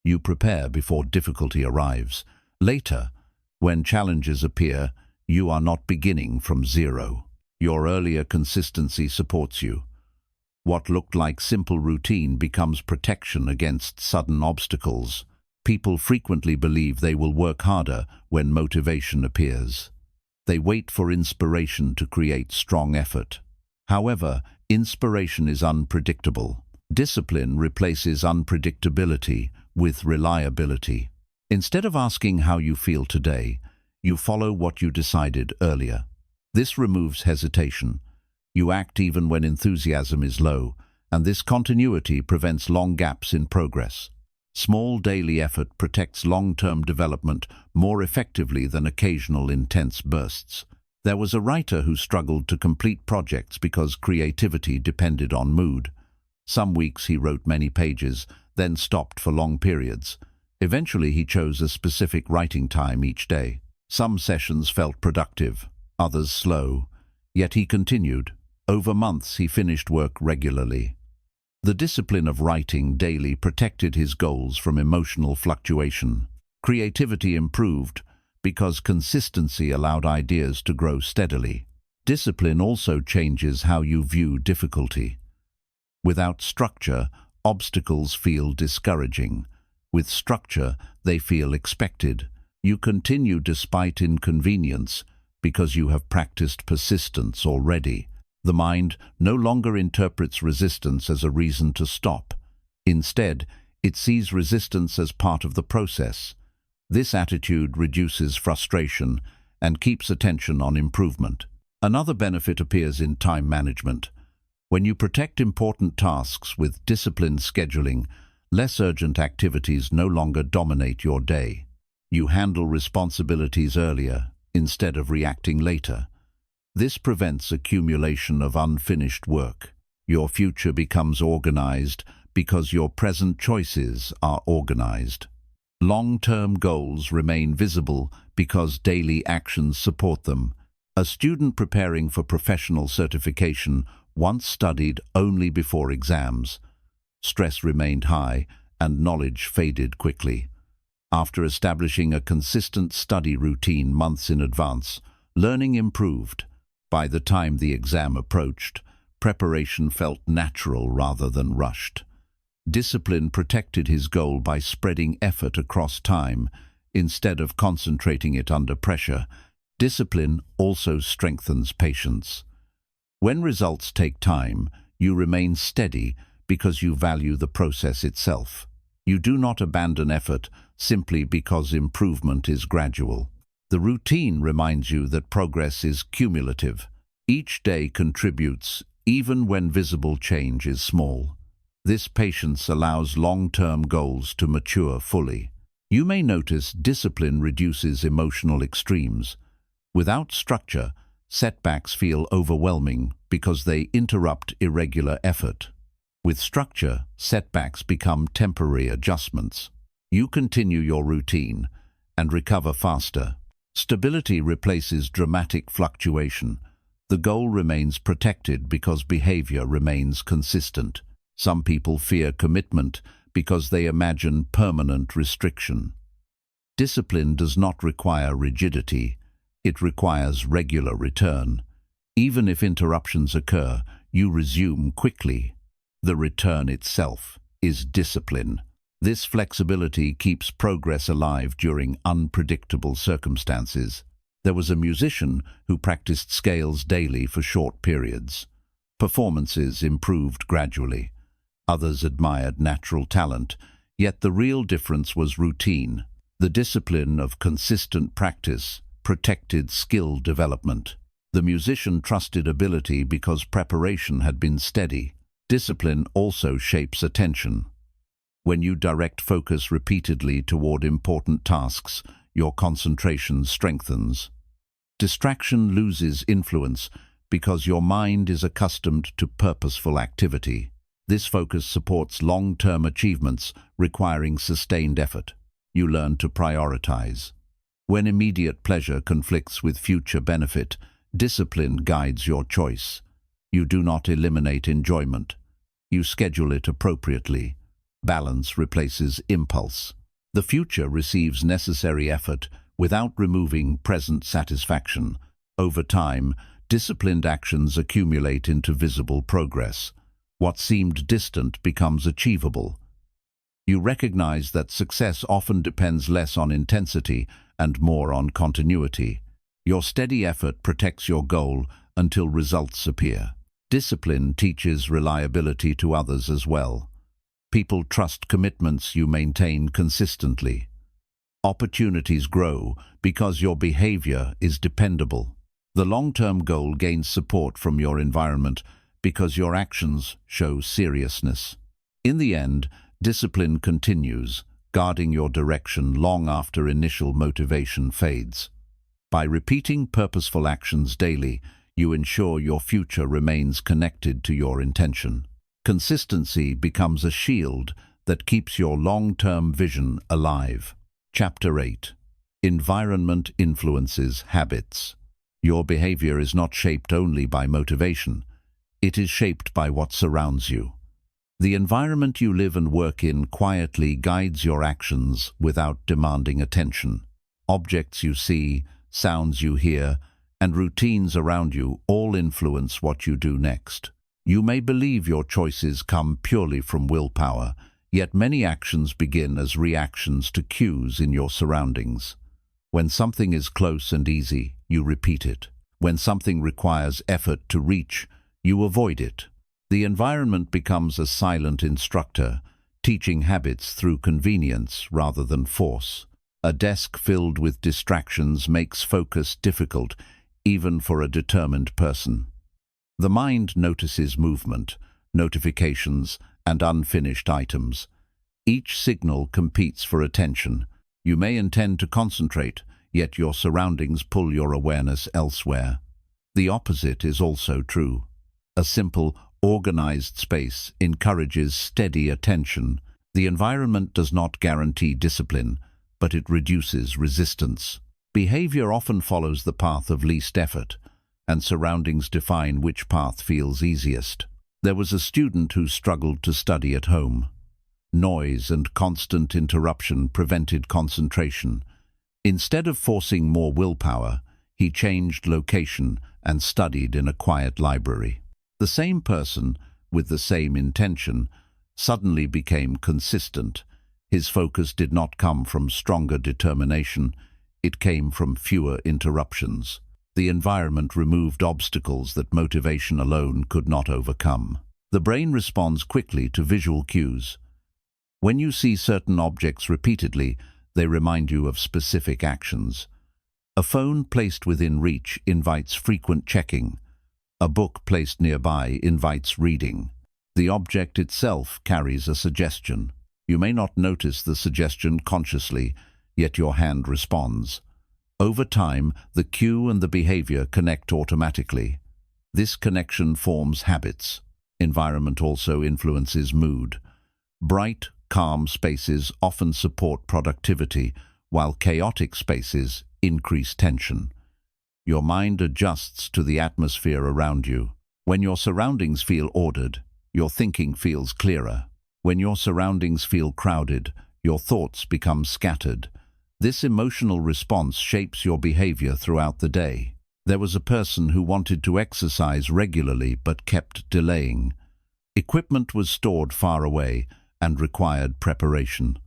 You prepare before difficulty arrives. Later, when challenges appear, you are not beginning from zero. Your earlier consistency supports you. What looked like simple routine becomes protection against sudden obstacles. People frequently believe they will work harder when motivation appears. They wait for inspiration to create strong effort. However, inspiration is unpredictable. Discipline replaces unpredictability with reliability. Instead of asking how you feel today, you follow what you decided earlier. This removes hesitation. You act even when enthusiasm is low, and this continuity prevents long gaps in progress. Small daily effort protects long-term development more effectively than occasional intense bursts. There was a writer who struggled to complete projects because creativity depended on mood. Some weeks he wrote many pages, then stopped for long periods. Eventually he chose a specific writing time each day. Some sessions felt productive, others slow, yet he continued. Over months he finished work regularly. The discipline of writing daily protected his goals from emotional fluctuation. Creativity improved because consistency allowed ideas to grow steadily. Discipline also changes how you view difficulty. Without structure, obstacles feel discouraging. With structure, they feel expected. You continue despite inconvenience because you have practiced persistence already. The mind no longer interprets resistance as a reason to stop. Instead, it sees resistance as part of the process. This attitude reduces frustration and keeps attention on improvement. Another benefit appears in time management. When you protect important tasks with disciplined scheduling, less urgent activities no longer dominate your day. You handle responsibilities earlier instead of reacting later. This prevents accumulation of unfinished work. Your future becomes organized because your present choices are organized. Long-term goals remain visible because daily actions support them. A student preparing for professional certification once studied only before exams. Stress remained high and knowledge faded quickly. After establishing a consistent study routine months in advance, learning improved. By the time the exam approached, preparation felt natural rather than rushed. Discipline protected his goal by spreading effort across time instead of concentrating it under pressure. Discipline also strengthens patience. When results take time, you remain steady because you value the process itself. You do not abandon effort simply because improvement is gradual. The routine reminds you that progress is cumulative. Each day contributes, even when visible change is small. This patience allows long-term goals to mature fully. You may notice discipline reduces emotional extremes. Without structure, setbacks feel overwhelming because they interrupt irregular effort. With structure, setbacks become temporary adjustments. You continue your routine and recover faster. Stability replaces dramatic fluctuation. The goal remains protected because behavior remains consistent. Some people fear commitment because they imagine permanent restriction. Discipline does not require rigidity, it requires regular return. Even if interruptions occur, you resume quickly. The return itself is discipline. This flexibility keeps progress alive during unpredictable circumstances. There was a musician who practiced scales daily for short periods. Performances improved gradually. Others admired natural talent, yet the real difference was routine. The discipline of consistent practice protected skill development. The musician trusted ability because preparation had been steady. Discipline also shapes attention. When you direct focus repeatedly toward important tasks, your concentration strengthens. Distraction loses influence because your mind is accustomed to purposeful activity. This focus supports long-term achievements requiring sustained effort. You learn to prioritize. When immediate pleasure conflicts with future benefit, discipline guides your choice. You do not eliminate enjoyment. You schedule it appropriately. Balance replaces impulse. The future receives necessary effort without removing present satisfaction. Over time, disciplined actions accumulate into visible progress. What seemed distant becomes achievable. You recognize that success often depends less on intensity and more on continuity. Your steady effort protects your goal until results appear. Discipline teaches reliability to others as well. People trust commitments you maintain consistently. Opportunities grow because your behavior is dependable. The long-term goal gains support from your environment because your actions show seriousness. In the end, discipline continues, guarding your direction long after initial motivation fades. By repeating purposeful actions daily, you ensure your future remains connected to your intention. Consistency becomes a shield that keeps your long-term vision alive. Chapter 8. Environment influences habits. Your behavior is not shaped only by motivation. It is shaped by what surrounds you. The environment you live and work in quietly guides your actions without demanding attention. Objects you see, sounds you hear, and routines around you all influence what you do next. You may believe your choices come purely from willpower, yet many actions begin as reactions to cues in your surroundings. When something is close and easy, you repeat it. When something requires effort to reach, you avoid it. The environment becomes a silent instructor, teaching habits through convenience rather than force. A desk filled with distractions makes focus difficult, even for a determined person. The mind notices movement, notifications, and unfinished items. Each signal competes for attention. You may intend to concentrate, yet your surroundings pull your awareness elsewhere. The opposite is also true. A simple, organized space encourages steady attention. The environment does not guarantee discipline, but it reduces resistance. Behavior often follows the path of least effort, and surroundings define which path feels easiest. There was a student who struggled to study at home. Noise and constant interruption prevented concentration. Instead of forcing more willpower, he changed location and studied in a quiet library. The same person, with the same intention, suddenly became consistent. His focus did not come from stronger determination, it came from fewer interruptions. The environment removed obstacles that motivation alone could not overcome. The brain responds quickly to visual cues. When you see certain objects repeatedly, they remind you of specific actions. A phone placed within reach invites frequent checking. A book placed nearby invites reading. The object itself carries a suggestion. You may not notice the suggestion consciously, yet your hand responds. Over time, the cue and the behavior connect automatically. This connection forms habits. Environment also influences mood. Bright, calm spaces often support productivity, while chaotic spaces increase tension. Your mind adjusts to the atmosphere around you. When your surroundings feel ordered, your thinking feels clearer. When your surroundings feel crowded, your thoughts become scattered. This emotional response shapes your behavior throughout the day. There was a person who wanted to exercise regularly but kept delaying. Equipment was stored far away and required preparation.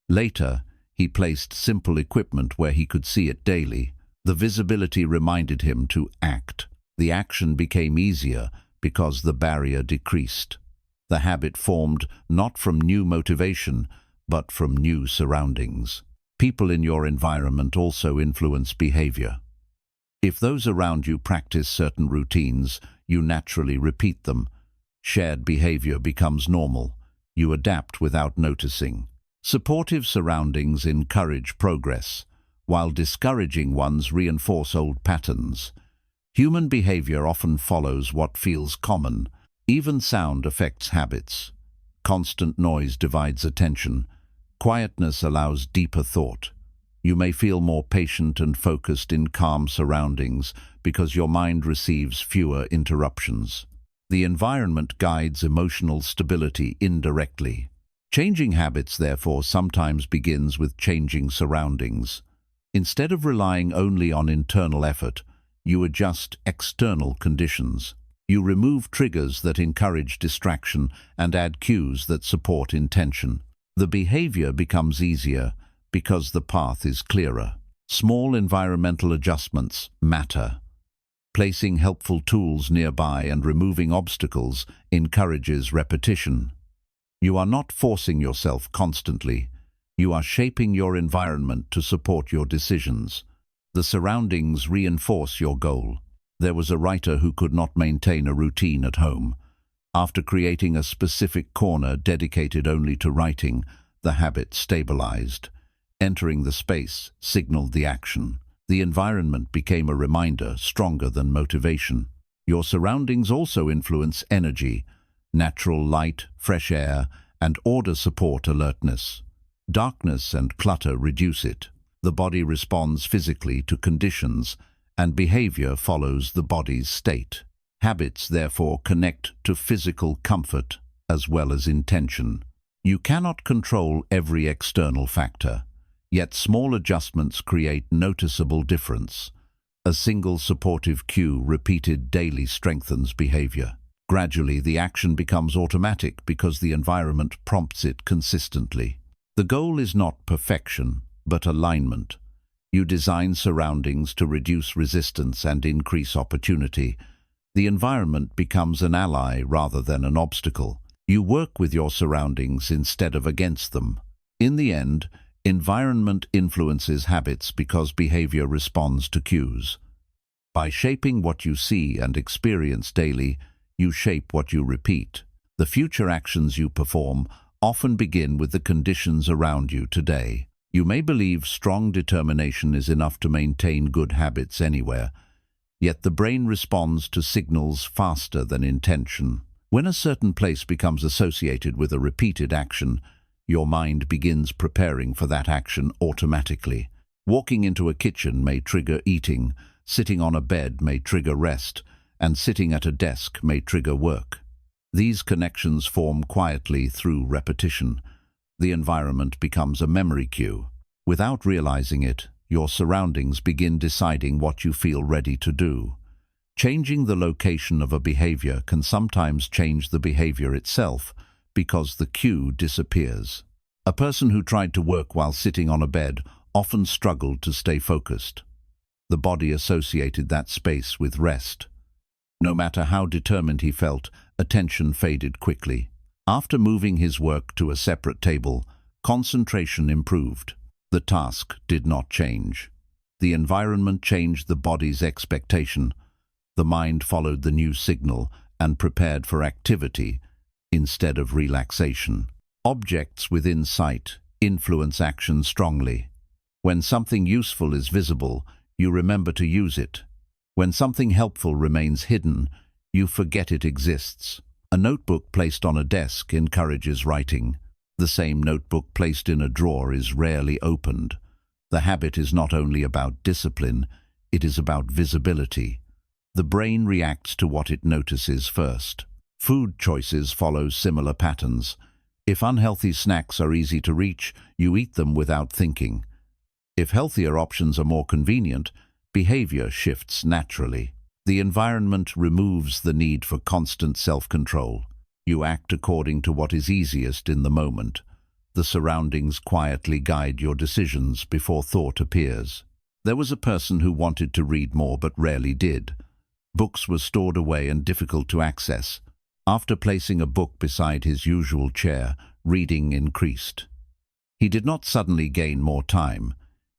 Later, he placed simple equipment where he could see it daily. The visibility reminded him to act. The action became easier because the barrier decreased. The habit formed not from new motivation, but from new surroundings. People in your environment also influence behavior. If those around you practice certain routines, you naturally repeat them. Shared behavior becomes normal. You adapt without noticing. Supportive surroundings encourage progress, while discouraging ones reinforce old patterns. Human behavior often follows what feels common. Even sound affects habits. Constant noise divides attention. Quietness allows deeper thought. You may feel more patient and focused in calm surroundings because your mind receives fewer interruptions. The environment guides emotional stability indirectly. Changing habits, therefore, sometimes begins with changing surroundings. Instead of relying only on internal effort, you adjust external conditions. You remove triggers that encourage distraction and add cues that support intention. The behavior becomes easier because the path is clearer. Small environmental adjustments matter. Placing helpful tools nearby and removing obstacles encourages repetition. You are not forcing yourself constantly. You are shaping your environment to support your decisions. The surroundings reinforce your goal. There was a writer who could not maintain a routine at home. After creating a specific corner dedicated only to writing, the habit stabilized. Entering the space signaled the action. The environment became a reminder stronger than motivation. Your surroundings also influence energy. Natural light, fresh air, and order support alertness. Darkness and clutter reduce it. The body responds physically to conditions, and behavior follows the body's state. Habits, therefore, connect to physical comfort as well as intention. You cannot control every external factor, yet small adjustments create noticeable difference. A single supportive cue repeated daily strengthens behavior. Gradually, the action becomes automatic because the environment prompts it consistently. The goal is not perfection, but alignment. You design surroundings to reduce resistance and increase opportunity. The environment becomes an ally rather than an obstacle. You work with your surroundings instead of against them. In the end, environment influences habits because behavior responds to cues. By shaping what you see and experience daily, you shape what you repeat. The future actions you perform often begin with the conditions around you today. You may believe strong determination is enough to maintain good habits anywhere, yet the brain responds to signals faster than intention. When a certain place becomes associated with a repeated action, your mind begins preparing for that action automatically. Walking into a kitchen may trigger eating, sitting on a bed may trigger rest, and sitting at a desk may trigger work. These connections form quietly through repetition. The environment becomes a memory cue. Without realizing it, your surroundings begin deciding what you feel ready to do. Changing the location of a behavior can sometimes change the behavior itself because the cue disappears. A person who tried to work while sitting on a bed often struggled to stay focused. The body associated that space with rest. No matter how determined he felt, attention faded quickly. After moving his work to a separate table, concentration improved. The task did not change. The environment changed the body's expectation. The mind followed the new signal and prepared for activity instead of relaxation. Objects within sight influence action strongly. When something useful is visible, you remember to use it. When something helpful remains hidden, you forget it exists. A notebook placed on a desk encourages writing. The same notebook placed in a drawer is rarely opened. The habit is not only about discipline, it is about visibility. The brain reacts to what it notices first. Food choices follow similar patterns. If unhealthy snacks are easy to reach, you eat them without thinking. If healthier options are more convenient, behavior shifts naturally. The environment removes the need for constant self-control. You act according to what is easiest in the moment. The surroundings quietly guide your decisions before thought appears. There was a person who wanted to read more but rarely did. Books were stored away and difficult to access. After placing a book beside his usual chair, reading increased. He did not suddenly gain more time.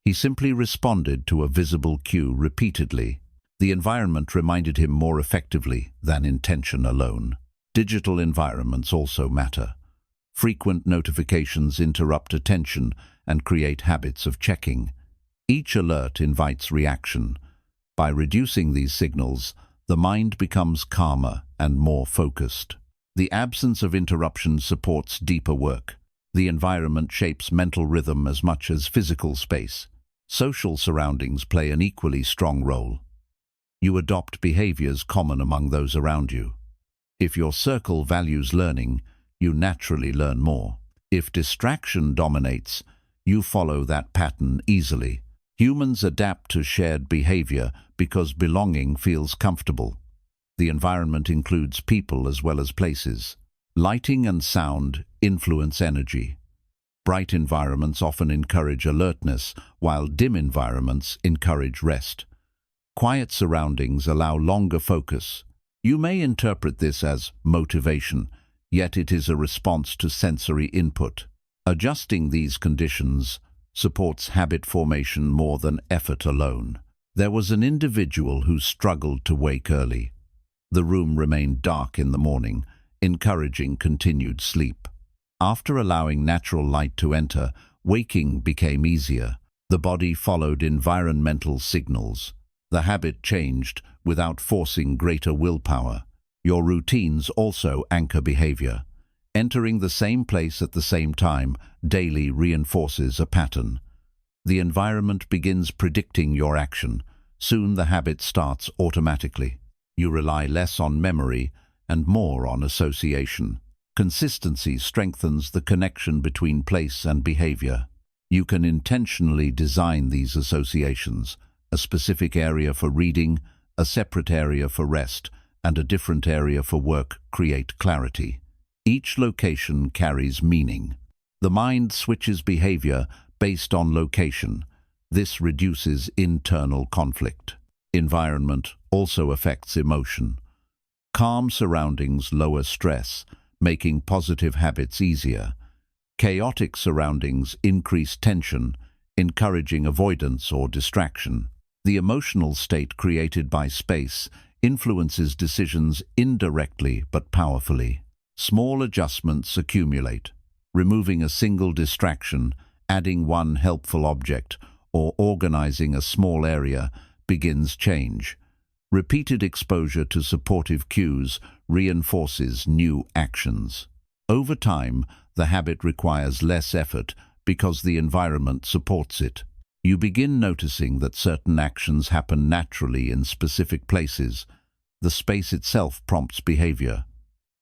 He simply responded to a visible cue repeatedly. The environment reminded him more effectively than intention alone. Digital environments also matter. Frequent notifications interrupt attention and create habits of checking. Each alert invites reaction. By reducing these signals, the mind becomes calmer and more focused. The absence of interruption supports deeper work. The environment shapes mental rhythm as much as physical space. Social surroundings play an equally strong role. You adopt behaviors common among those around you. If your circle values learning, you naturally learn more. If distraction dominates, you follow that pattern easily. Humans adapt to shared behavior because belonging feels comfortable. The environment includes people as well as places. Lighting and sound influence energy. Bright environments often encourage alertness, while dim environments encourage rest. Quiet surroundings allow longer focus. You may interpret this as motivation, yet it is a response to sensory input. Adjusting these conditions supports habit formation more than effort alone. There was an individual who struggled to wake early. The room remained dark in the morning, encouraging continued sleep. After allowing natural light to enter, waking became easier. The body followed environmental signals. The habit changed without forcing greater willpower. Your routines also anchor behavior. Entering the same place at the same time daily reinforces a pattern. The environment begins predicting your action. Soon the habit starts automatically. You rely less on memory and more on association. Consistency strengthens the connection between place and behavior. You can intentionally design these associations, a specific area for reading, a separate area for rest, and a different area for work create clarity. Each location carries meaning. The mind switches behavior based on location. This reduces internal conflict. Environment also affects emotion. Calm surroundings lower stress, making positive habits easier. Chaotic surroundings increase tension, encouraging avoidance or distraction. The emotional state created by space influences decisions indirectly but powerfully. Small adjustments accumulate. Removing a single distraction, adding one helpful object, or organizing a small area begins change. Repeated exposure to supportive cues reinforces new actions. Over time, the habit requires less effort because the environment supports it. You begin noticing that certain actions happen naturally in specific places. The space itself prompts behavior.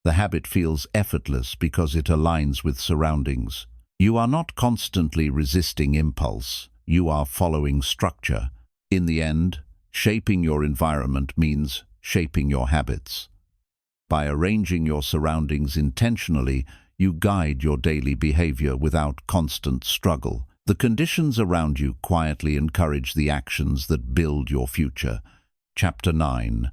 The habit feels effortless because it aligns with surroundings. You are not constantly resisting impulse. You are following structure. In the end, shaping your environment means shaping your habits. By arranging your surroundings intentionally, you guide your daily behavior without constant struggle. The conditions around you quietly encourage the actions that build your future. Chapter 9.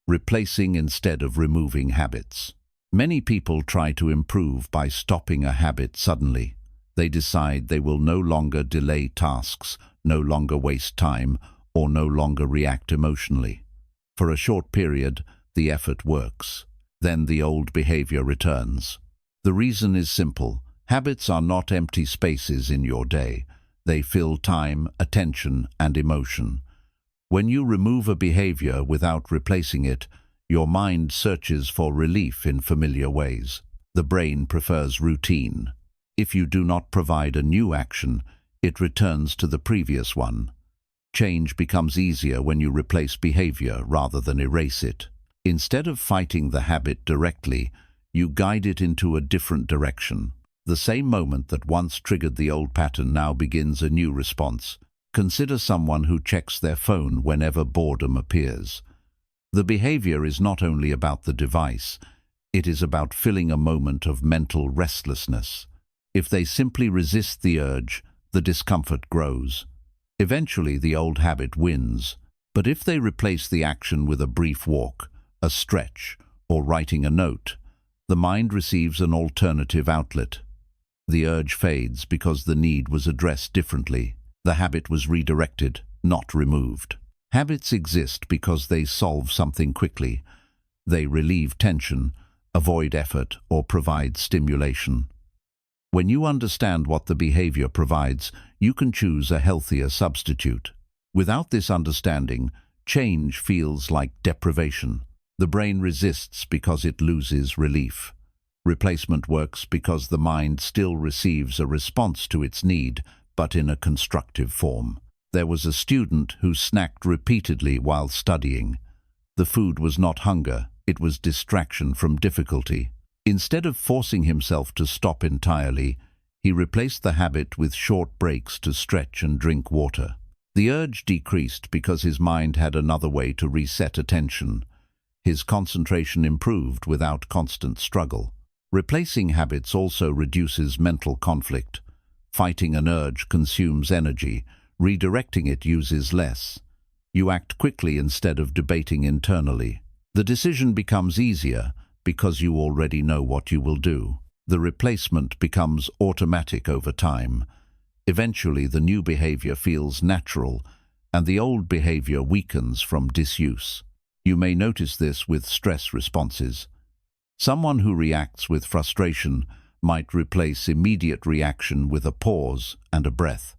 Replacing instead of removing habits. Many people try to improve by stopping a habit suddenly. They decide they will no longer delay tasks, no longer waste time, or no longer react emotionally. For a short period, the effort works. Then the old behavior returns. The reason is simple. Habits are not empty spaces in your day. They fill time, attention, and emotion. When you remove a behavior without replacing it, your mind searches for relief in familiar ways. The brain prefers routine. If you do not provide a new action, it returns to the previous one. Change becomes easier when you replace behavior rather than erase it. Instead of fighting the habit directly, you guide it into a different direction. The same moment that once triggered the old pattern now begins a new response. Consider someone who checks their phone whenever boredom appears. The behavior is not only about the device, it is about filling a moment of mental restlessness. If they simply resist the urge, the discomfort grows. Eventually, the old habit wins. But if they replace the action with a brief walk, a stretch, or writing a note, the mind receives an alternative outlet. The urge fades because the need was addressed differently. The habit was redirected, not removed. Habits exist because they solve something quickly. They relieve tension, avoid effort, or provide stimulation. When you understand what the behavior provides, you can choose a healthier substitute. Without this understanding, change feels like deprivation. The brain resists because it loses relief. Replacement works because the mind still receives a response to its need, but in a constructive form. There was a student who snacked repeatedly while studying. The food was not hunger, it was distraction from difficulty. Instead of forcing himself to stop entirely, he replaced the habit with short breaks to stretch and drink water. The urge decreased because his mind had another way to reset attention. His concentration improved without constant struggle. Replacing habits also reduces mental conflict. Fighting an urge consumes energy. Redirecting it uses less. You act quickly instead of debating internally. The decision becomes easier because you already know what you will do. The replacement becomes automatic over time. Eventually, the new behavior feels natural, and the old behavior weakens from disuse. You may notice this with stress responses. Someone who reacts with frustration might replace immediate reaction with a pause and a breath.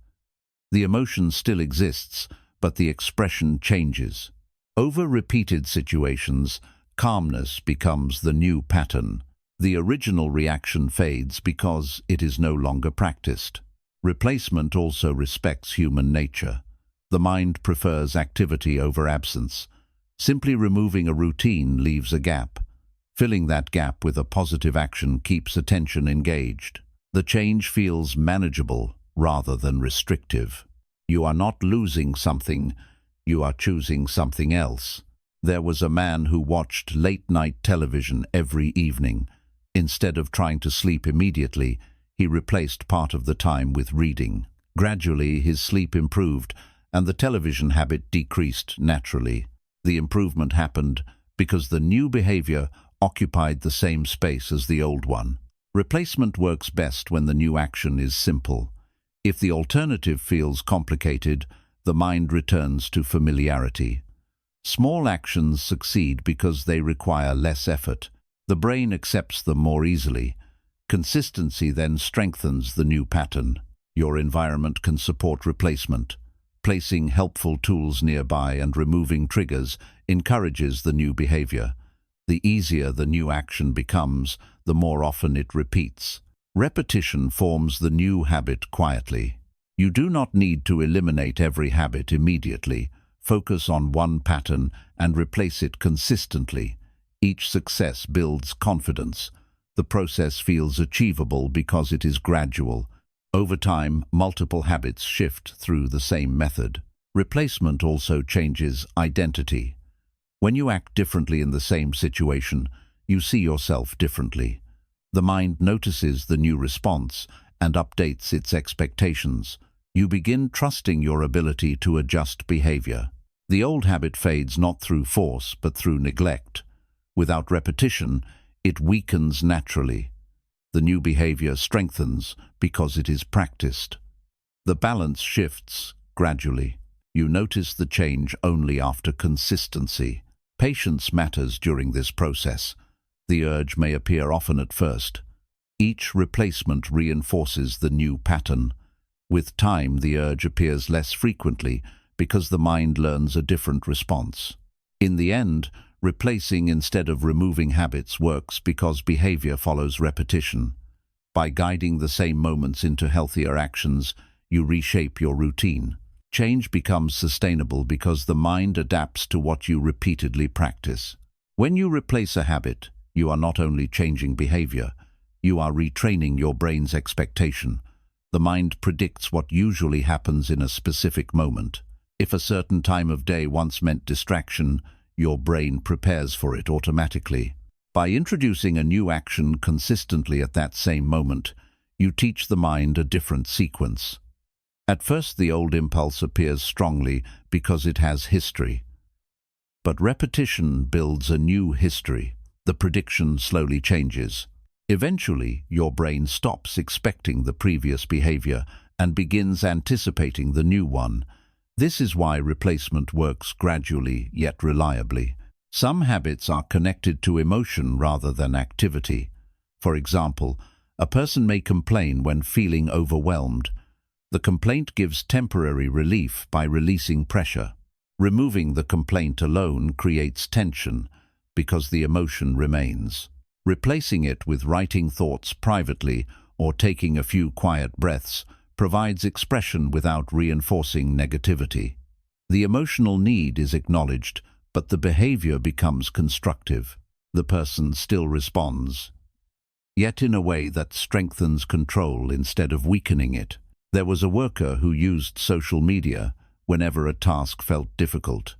The emotion still exists, but the expression changes. Over repeated situations, calmness becomes the new pattern. The original reaction fades because it is no longer practiced. Replacement also respects human nature. The mind prefers activity over absence. Simply removing a routine leaves a gap. Filling that gap with a positive action keeps attention engaged. The change feels manageable rather than restrictive. You are not losing something, you are choosing something else. There was a man who watched late-night television every evening. Instead of trying to sleep immediately, he replaced part of the time with reading. Gradually, his sleep improved, and the television habit decreased naturally. The improvement happened because the new behavior occupied the same space as the old one. Replacement works best when the new action is simple. If the alternative feels complicated, the mind returns to familiarity. Small actions succeed because they require less effort. The brain accepts them more easily. Consistency then strengthens the new pattern. Your environment can support replacement. Placing helpful tools nearby and removing triggers encourages the new behavior. The easier the new action becomes, the more often it repeats. Repetition forms the new habit quietly. You do not need to eliminate every habit immediately. Focus on one pattern and replace it consistently. Each success builds confidence. The process feels achievable because it is gradual. Over time, multiple habits shift through the same method. Replacement also changes identity. When you act differently in the same situation, you see yourself differently. The mind notices the new response and updates its expectations. You begin trusting your ability to adjust behavior. The old habit fades not through force, but through neglect. Without repetition, it weakens naturally. The new behavior strengthens because it is practiced. The balance shifts gradually. You notice the change only after consistency. Patience matters during this process. The urge may appear often at first. Each replacement reinforces the new pattern. With time, the urge appears less frequently because the mind learns a different response. In the end, replacing instead of removing habits works because behavior follows repetition. By guiding the same moments into healthier actions, you reshape your routine. Change becomes sustainable because the mind adapts to what you repeatedly practice. When you replace a habit, you are not only changing behavior, you are retraining your brain's expectation. The mind predicts what usually happens in a specific moment. If a certain time of day once meant distraction, your brain prepares for it automatically. By introducing a new action consistently at that same moment, you teach the mind a different sequence. At first, the old impulse appears strongly because it has history. But repetition builds a new history. The prediction slowly changes. Eventually, your brain stops expecting the previous behavior and begins anticipating the new one. This is why replacement works gradually yet reliably. Some habits are connected to emotion rather than activity. For example, a person may complain when feeling overwhelmed. The complaint gives temporary relief by releasing pressure. Removing the complaint alone creates tension because the emotion remains. Replacing it with writing thoughts privately or taking a few quiet breaths provides expression without reinforcing negativity. The emotional need is acknowledged, but the behavior becomes constructive. The person still responds, yet in a way that strengthens control instead of weakening it. There was a worker who used social media whenever a task felt difficult.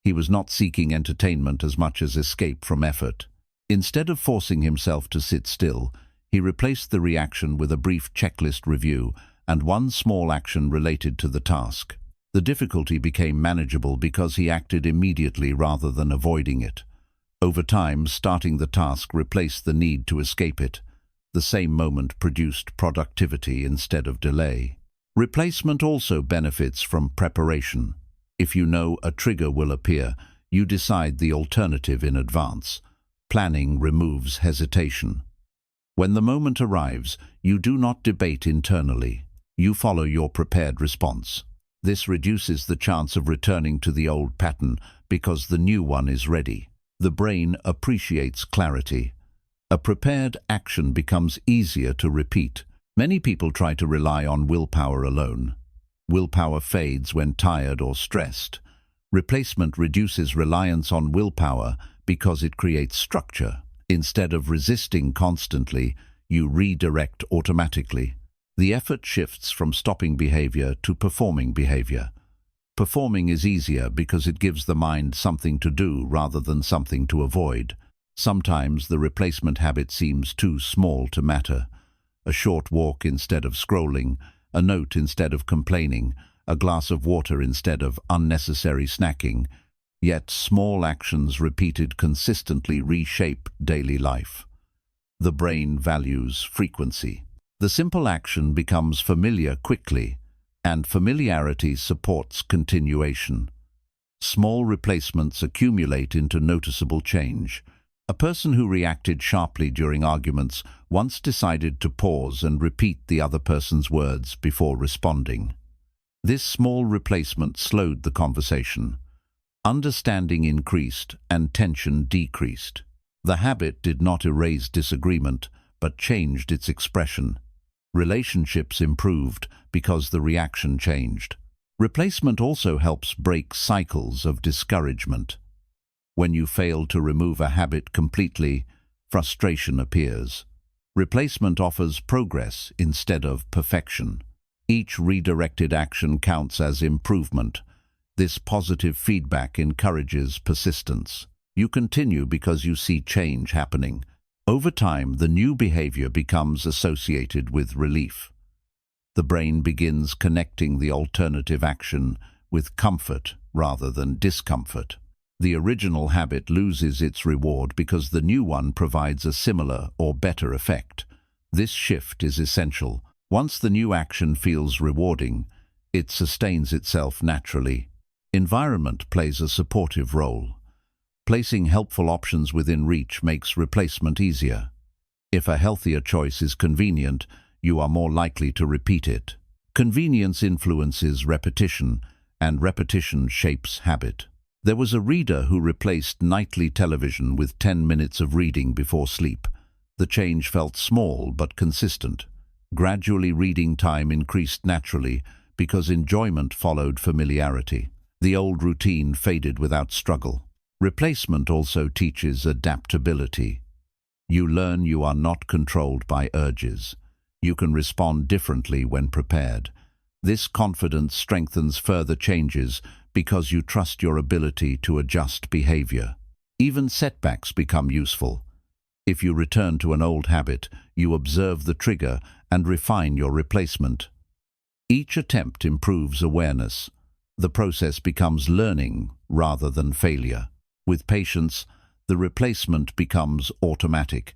He was not seeking entertainment as much as escape from effort. Instead of forcing himself to sit still, he replaced the reaction with a brief checklist review and one small action related to the task. The difficulty became manageable because he acted immediately rather than avoiding it. Over time, starting the task replaced the need to escape it. The same moment produced productivity instead of delay. Replacement also benefits from preparation. If you know a trigger will appear, you decide the alternative in advance. Planning removes hesitation. When the moment arrives, you do not debate internally. You follow your prepared response. This reduces the chance of returning to the old pattern because the new one is ready. The brain appreciates clarity. A prepared action becomes easier to repeat. Many people try to rely on willpower alone. Willpower fades when tired or stressed. Replacement reduces reliance on willpower because it creates structure. Instead of resisting constantly, you redirect automatically. The effort shifts from stopping behavior to performing behavior. Performing is easier because it gives the mind something to do rather than something to avoid. Sometimes the replacement habit seems too small to matter. A short walk instead of scrolling, a note instead of complaining, a glass of water instead of unnecessary snacking. Yet small actions repeated consistently reshape daily life. The brain values frequency. The simple action becomes familiar quickly, and familiarity supports continuation. Small replacements accumulate into noticeable change. A person who reacted sharply during arguments once decided to pause and repeat the other person's words before responding. This small replacement slowed the conversation. Understanding increased and tension decreased. The habit did not erase disagreement, but changed its expression. Relationships improved because the reaction changed. Replacement also helps break cycles of discouragement. When you fail to remove a habit completely, frustration appears. Replacement offers progress instead of perfection. Each redirected action counts as improvement. This positive feedback encourages persistence. You continue because you see change happening. Over time, the new behavior becomes associated with relief. The brain begins connecting the alternative action with comfort rather than discomfort. The original habit loses its reward because the new one provides a similar or better effect. This shift is essential. Once the new action feels rewarding, it sustains itself naturally. Environment plays a supportive role. Placing helpful options within reach makes replacement easier. If a healthier choice is convenient, you are more likely to repeat it. Convenience influences repetition, and repetition shapes habit. There was a reader who replaced nightly television with 10 minutes of reading before sleep. The change felt small but consistent. Gradually, reading time increased naturally because enjoyment followed familiarity. The old routine faded without struggle. Replacement also teaches adaptability. You learn you are not controlled by urges. You can respond differently when prepared. This confidence strengthens further changes because you trust your ability to adjust behavior. Even setbacks become useful. If you return to an old habit, you observe the trigger and refine your replacement. Each attempt improves awareness. The process becomes learning rather than failure. With patience, the replacement becomes automatic.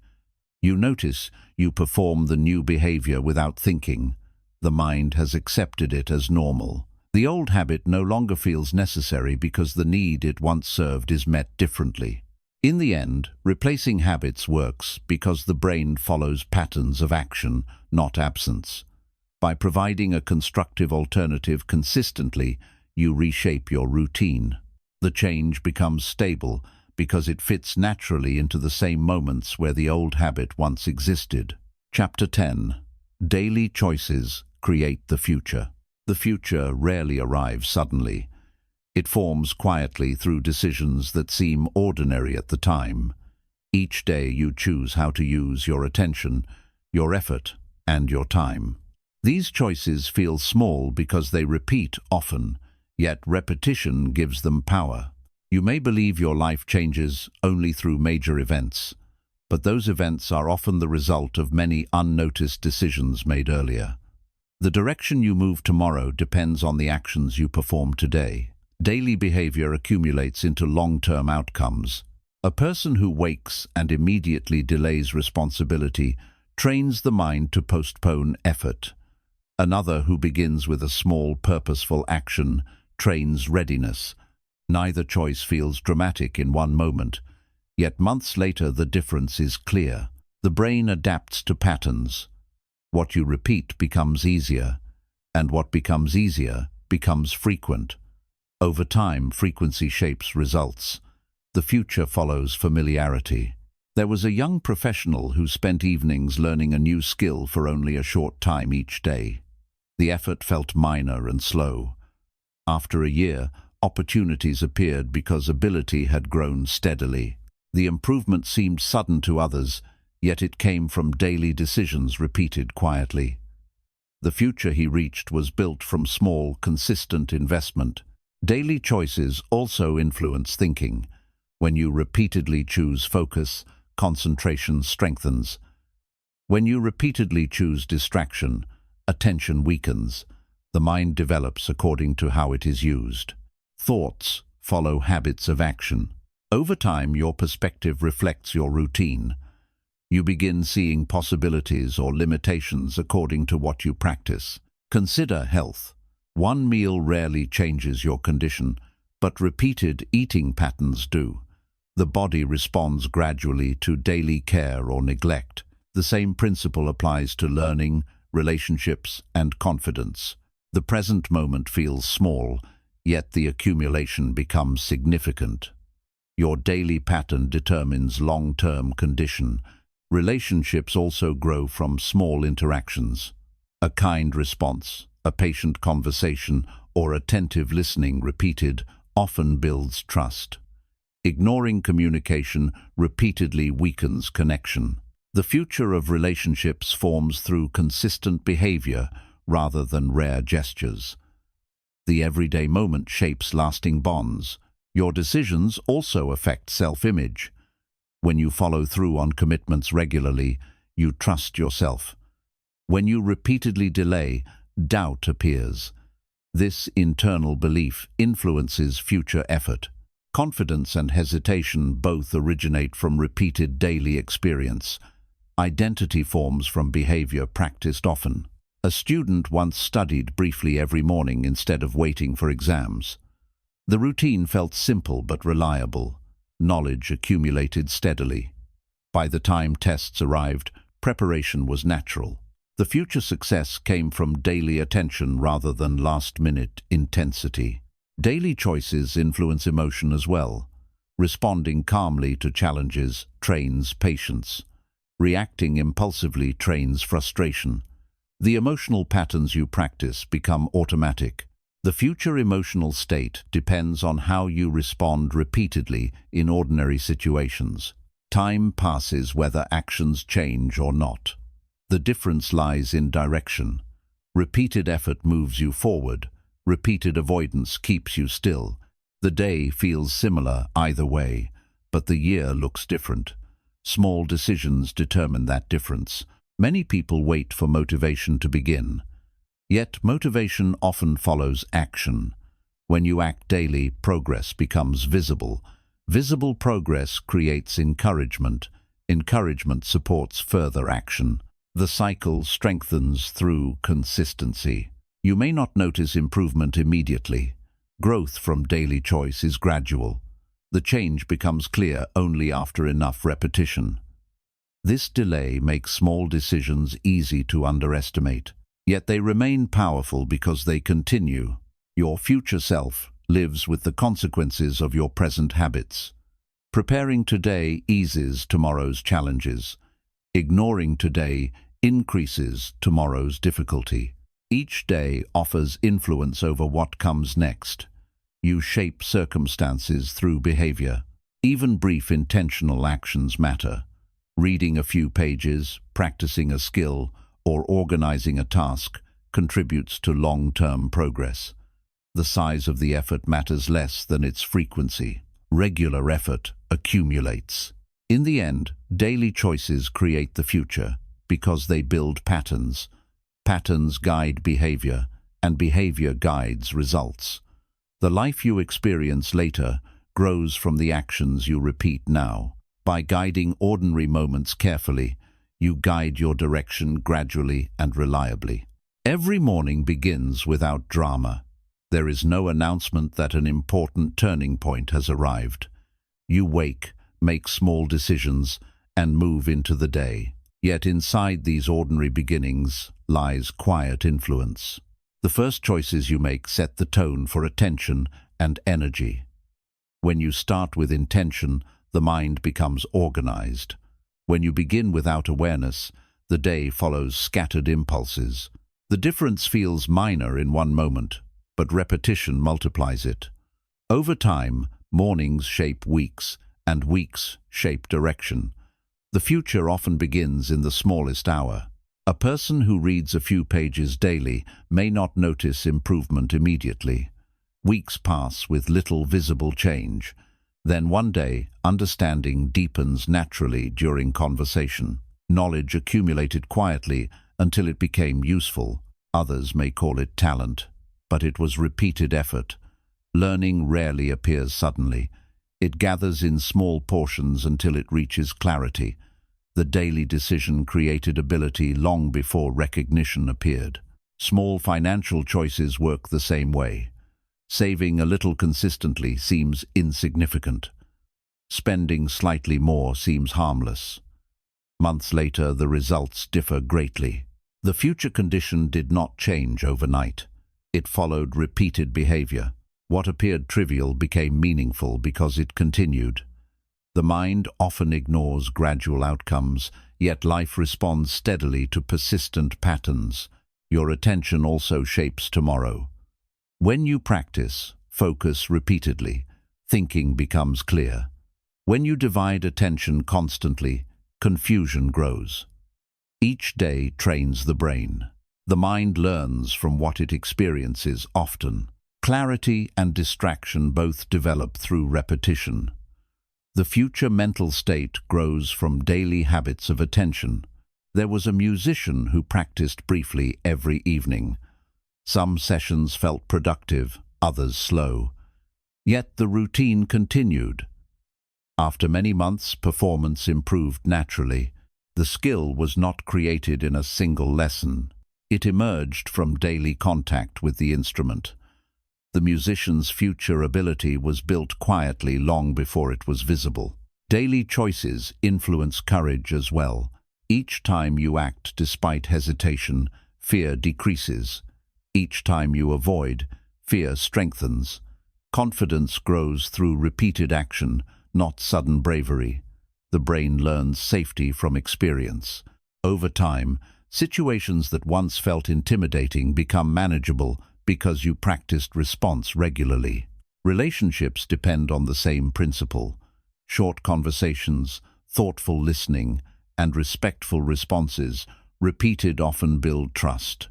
You notice you perform the new behavior without thinking. The mind has accepted it as normal. The old habit no longer feels necessary because the need it once served is met differently. In the end, replacing habits works because the brain follows patterns of action, not absence. By providing a constructive alternative consistently, you reshape your routine. The change becomes stable because it fits naturally into the same moments where the old habit once existed. Chapter 10. Daily choices create the future. The future rarely arrives suddenly. It forms quietly through decisions that seem ordinary at the time. Each day you choose how to use your attention, your effort, and your time. These choices feel small because they repeat often, yet repetition gives them power. You may believe your life changes only through major events, but those events are often the result of many unnoticed decisions made earlier. The direction you move tomorrow depends on the actions you perform today. Daily behavior accumulates into long-term outcomes. A person who wakes and immediately delays responsibility trains the mind to postpone effort. Another who begins with a small, purposeful action trains readiness. Neither choice feels dramatic in one moment, yet months later the difference is clear. The brain adapts to patterns. What you repeat becomes easier, and what becomes easier becomes frequent. Over time, frequency shapes results. The future follows familiarity. There was a young professional who spent evenings learning a new skill for only a short time each day. The effort felt minor and slow. After a year, opportunities appeared because ability had grown steadily. The improvement seemed sudden to others, yet it came from daily decisions repeated quietly. The future he reached was built from small, consistent investment. Daily choices also influence thinking. When you repeatedly choose focus, concentration strengthens. When you repeatedly choose distraction, attention weakens. The mind develops according to how it is used. Thoughts follow habits of action. Over time, your perspective reflects your routine. You begin seeing possibilities or limitations according to what you practice. Consider health. One meal rarely changes your condition, but repeated eating patterns do. The body responds gradually to daily care or neglect. The same principle applies to learning, relationships, and confidence. The present moment feels small, yet the accumulation becomes significant. Your daily pattern determines long-term condition. Relationships also grow from small interactions. A kind response, a patient conversation, or attentive listening repeated often builds trust. Ignoring communication repeatedly weakens connection. The future of relationships forms through consistent behavior rather than rare gestures. The everyday moment shapes lasting bonds. Your decisions also affect self-image. When you follow through on commitments regularly, you trust yourself. When you repeatedly delay, doubt appears. This internal belief influences future effort. Confidence and hesitation both originate from repeated daily experience. Identity forms from behavior practiced often. A student once studied briefly every morning instead of waiting for exams. The routine felt simple but reliable. Knowledge accumulated steadily. By the time tests arrived, preparation was natural. The future success came from daily attention rather than last-minute intensity. Daily choices influence emotion as well. Responding calmly to challenges trains patience. Reacting impulsively trains frustration. The emotional patterns you practice become automatic. The future emotional state depends on how you respond repeatedly in ordinary situations. Time passes whether actions change or not. The difference lies in direction. Repeated effort moves you forward. Repeated avoidance keeps you still. The day feels similar either way, but the year looks different. Small decisions determine that difference. Many people wait for motivation to begin. Yet motivation often follows action. When you act daily, progress becomes visible. Visible progress creates encouragement. Encouragement supports further action. The cycle strengthens through consistency. You may not notice improvement immediately. Growth from daily choice is gradual. The change becomes clear only after enough repetition. This delay makes small decisions easy to underestimate. Yet they remain powerful because they continue. Your future self lives with the consequences of your present habits. Preparing today eases tomorrow's challenges. Ignoring today increases tomorrow's difficulty. Each day offers influence over what comes next. You shape circumstances through behavior. Even brief intentional actions matter. Reading a few pages, practicing a skill, or organizing a task contributes to long-term progress. The size of the effort matters less than its frequency. Regular effort accumulates. In the end, daily choices create the future because they build patterns. Patterns guide behavior, and behavior guides results. The life you experience later grows from the actions you repeat now. By guiding ordinary moments carefully, you guide your direction gradually and reliably. Every morning begins without drama. There is no announcement that an important turning point has arrived. You wake, make small decisions, and move into the day. Yet inside these ordinary beginnings lies quiet influence. The first choices you make set the tone for attention and energy. When you start with intention, the mind becomes organized. When you begin without awareness, the day follows scattered impulses. The difference feels minor in one moment, but repetition multiplies it. Over time, mornings shape weeks, and weeks shape direction. The future often begins in the smallest hour. A person who reads a few pages daily may not notice improvement immediately. Weeks pass with little visible change. Then one day, understanding deepens naturally during conversation. Knowledge accumulated quietly until it became useful. Others may call it talent, but it was repeated effort. Learning rarely appears suddenly. It gathers in small portions until it reaches clarity. The daily decision created ability long before recognition appeared. Small financial choices work the same way. Saving a little consistently seems insignificant. Spending slightly more seems harmless. Months later, the results differ greatly. The future condition did not change overnight. It followed repeated behavior. What appeared trivial became meaningful because it continued. The mind often ignores gradual outcomes, yet life responds steadily to persistent patterns. Your attention also shapes tomorrow. When you practice, focus repeatedly, thinking becomes clear. When you divide attention constantly, confusion grows. Each day trains the brain. The mind learns from what it experiences often. Clarity and distraction both develop through repetition. The future mental state grows from daily habits of attention. There was a musician who practiced briefly every evening. Some sessions felt productive, others slow. Yet the routine continued. After many months, performance improved naturally. The skill was not created in a single lesson. It emerged from daily contact with the instrument. The musician's future ability was built quietly long before it was visible. Daily choices influence courage as well. Each time you act despite hesitation, fear decreases. Each time you avoid, fear strengthens. Confidence grows through repeated action, not sudden bravery. The brain learns safety from experience. Over time, Situations that once felt intimidating become manageable because you practiced response regularly. Relationships depend on the same principle. Short conversations, thoughtful listening, and respectful responses, repeated, often build trust.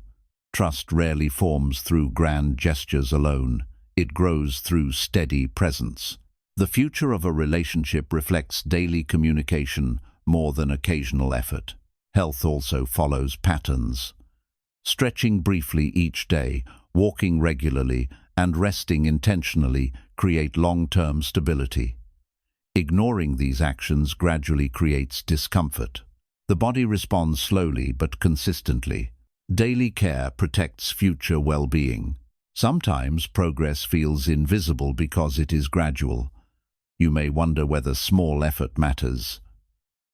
Trust rarely forms through grand gestures alone. It grows through steady presence. The future of a relationship reflects daily communication more than occasional effort. Health also follows patterns. Stretching briefly each day, walking regularly, and resting intentionally create long-term stability. Ignoring these actions gradually creates discomfort. The body responds slowly but consistently. Daily care protects future well-being. Sometimes progress feels invisible because it is gradual. You may wonder whether small effort matters.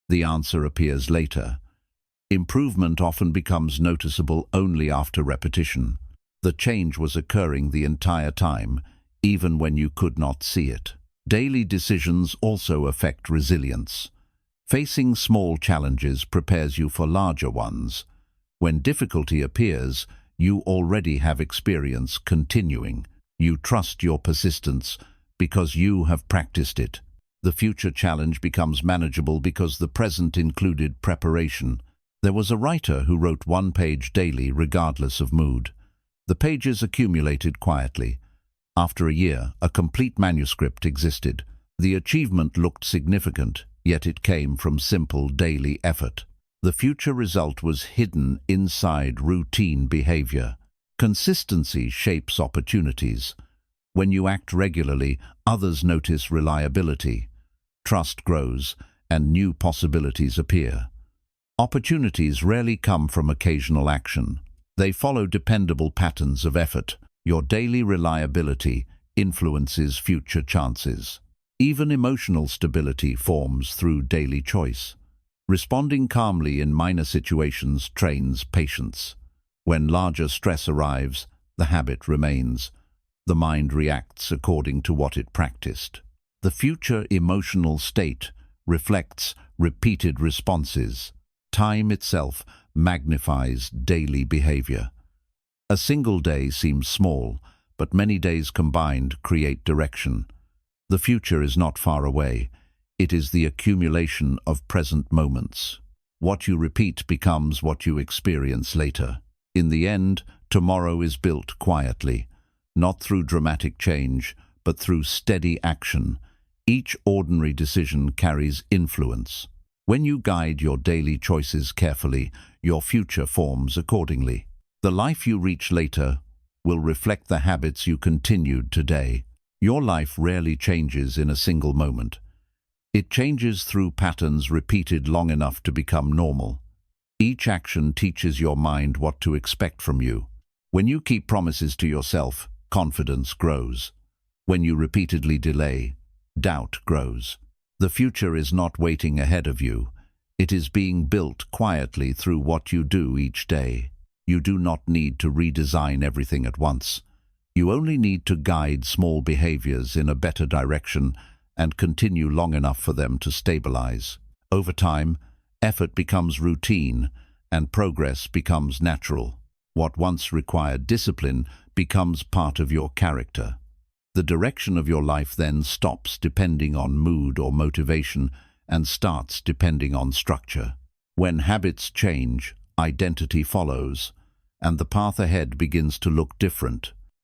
The answer appears later. Improvement often becomes noticeable only after repetition. The change was occurring the entire time, even when you could not see it. Daily decisions also affect resilience. Facing small challenges prepares you for larger ones. When difficulty appears, you already have experience continuing. You trust your persistence because you have practiced it. The future challenge becomes manageable because the present included preparation. There was a writer who wrote one page daily regardless of mood. The pages accumulated quietly. After a year, a complete manuscript existed. The achievement looked significant, yet it came from simple daily effort. The future result was hidden inside routine behavior. Consistency shapes opportunities. When you act regularly, others notice reliability. Trust grows, and new possibilities appear. Opportunities rarely come from occasional action. They follow dependable patterns of effort. Your daily reliability influences future chances. Even emotional stability forms through daily choice. Responding calmly in minor situations trains patience. When larger stress arrives, the habit remains. The mind reacts according to what it practiced. The future emotional state reflects repeated responses. Time itself magnifies daily behavior. A single day seems small, but many days combined create direction. The future is not far away. It is the accumulation of present moments. What you repeat becomes what you experience later. In the end, tomorrow is built quietly, not through dramatic change, but through steady action. Each ordinary decision carries influence. When you guide your daily choices carefully, your future forms accordingly. The life you reach later will reflect the habits you continued today. Your life rarely changes in a single moment. It changes through patterns repeated long enough to become normal. Each action teaches your mind what to expect from you. When you keep promises to yourself, confidence grows. When you repeatedly delay, doubt grows. The future is not waiting ahead of you. It is being built quietly through what you do each day. You do not need to redesign everything at once. You only need to guide small behaviors in a better direction and continue long enough for them to stabilize. Over time, effort becomes routine and progress becomes natural. What once required discipline becomes part of your character. The direction of your life then stops depending on mood or motivation and starts depending on structure. When habits change, identity follows, and the path ahead begins to look different.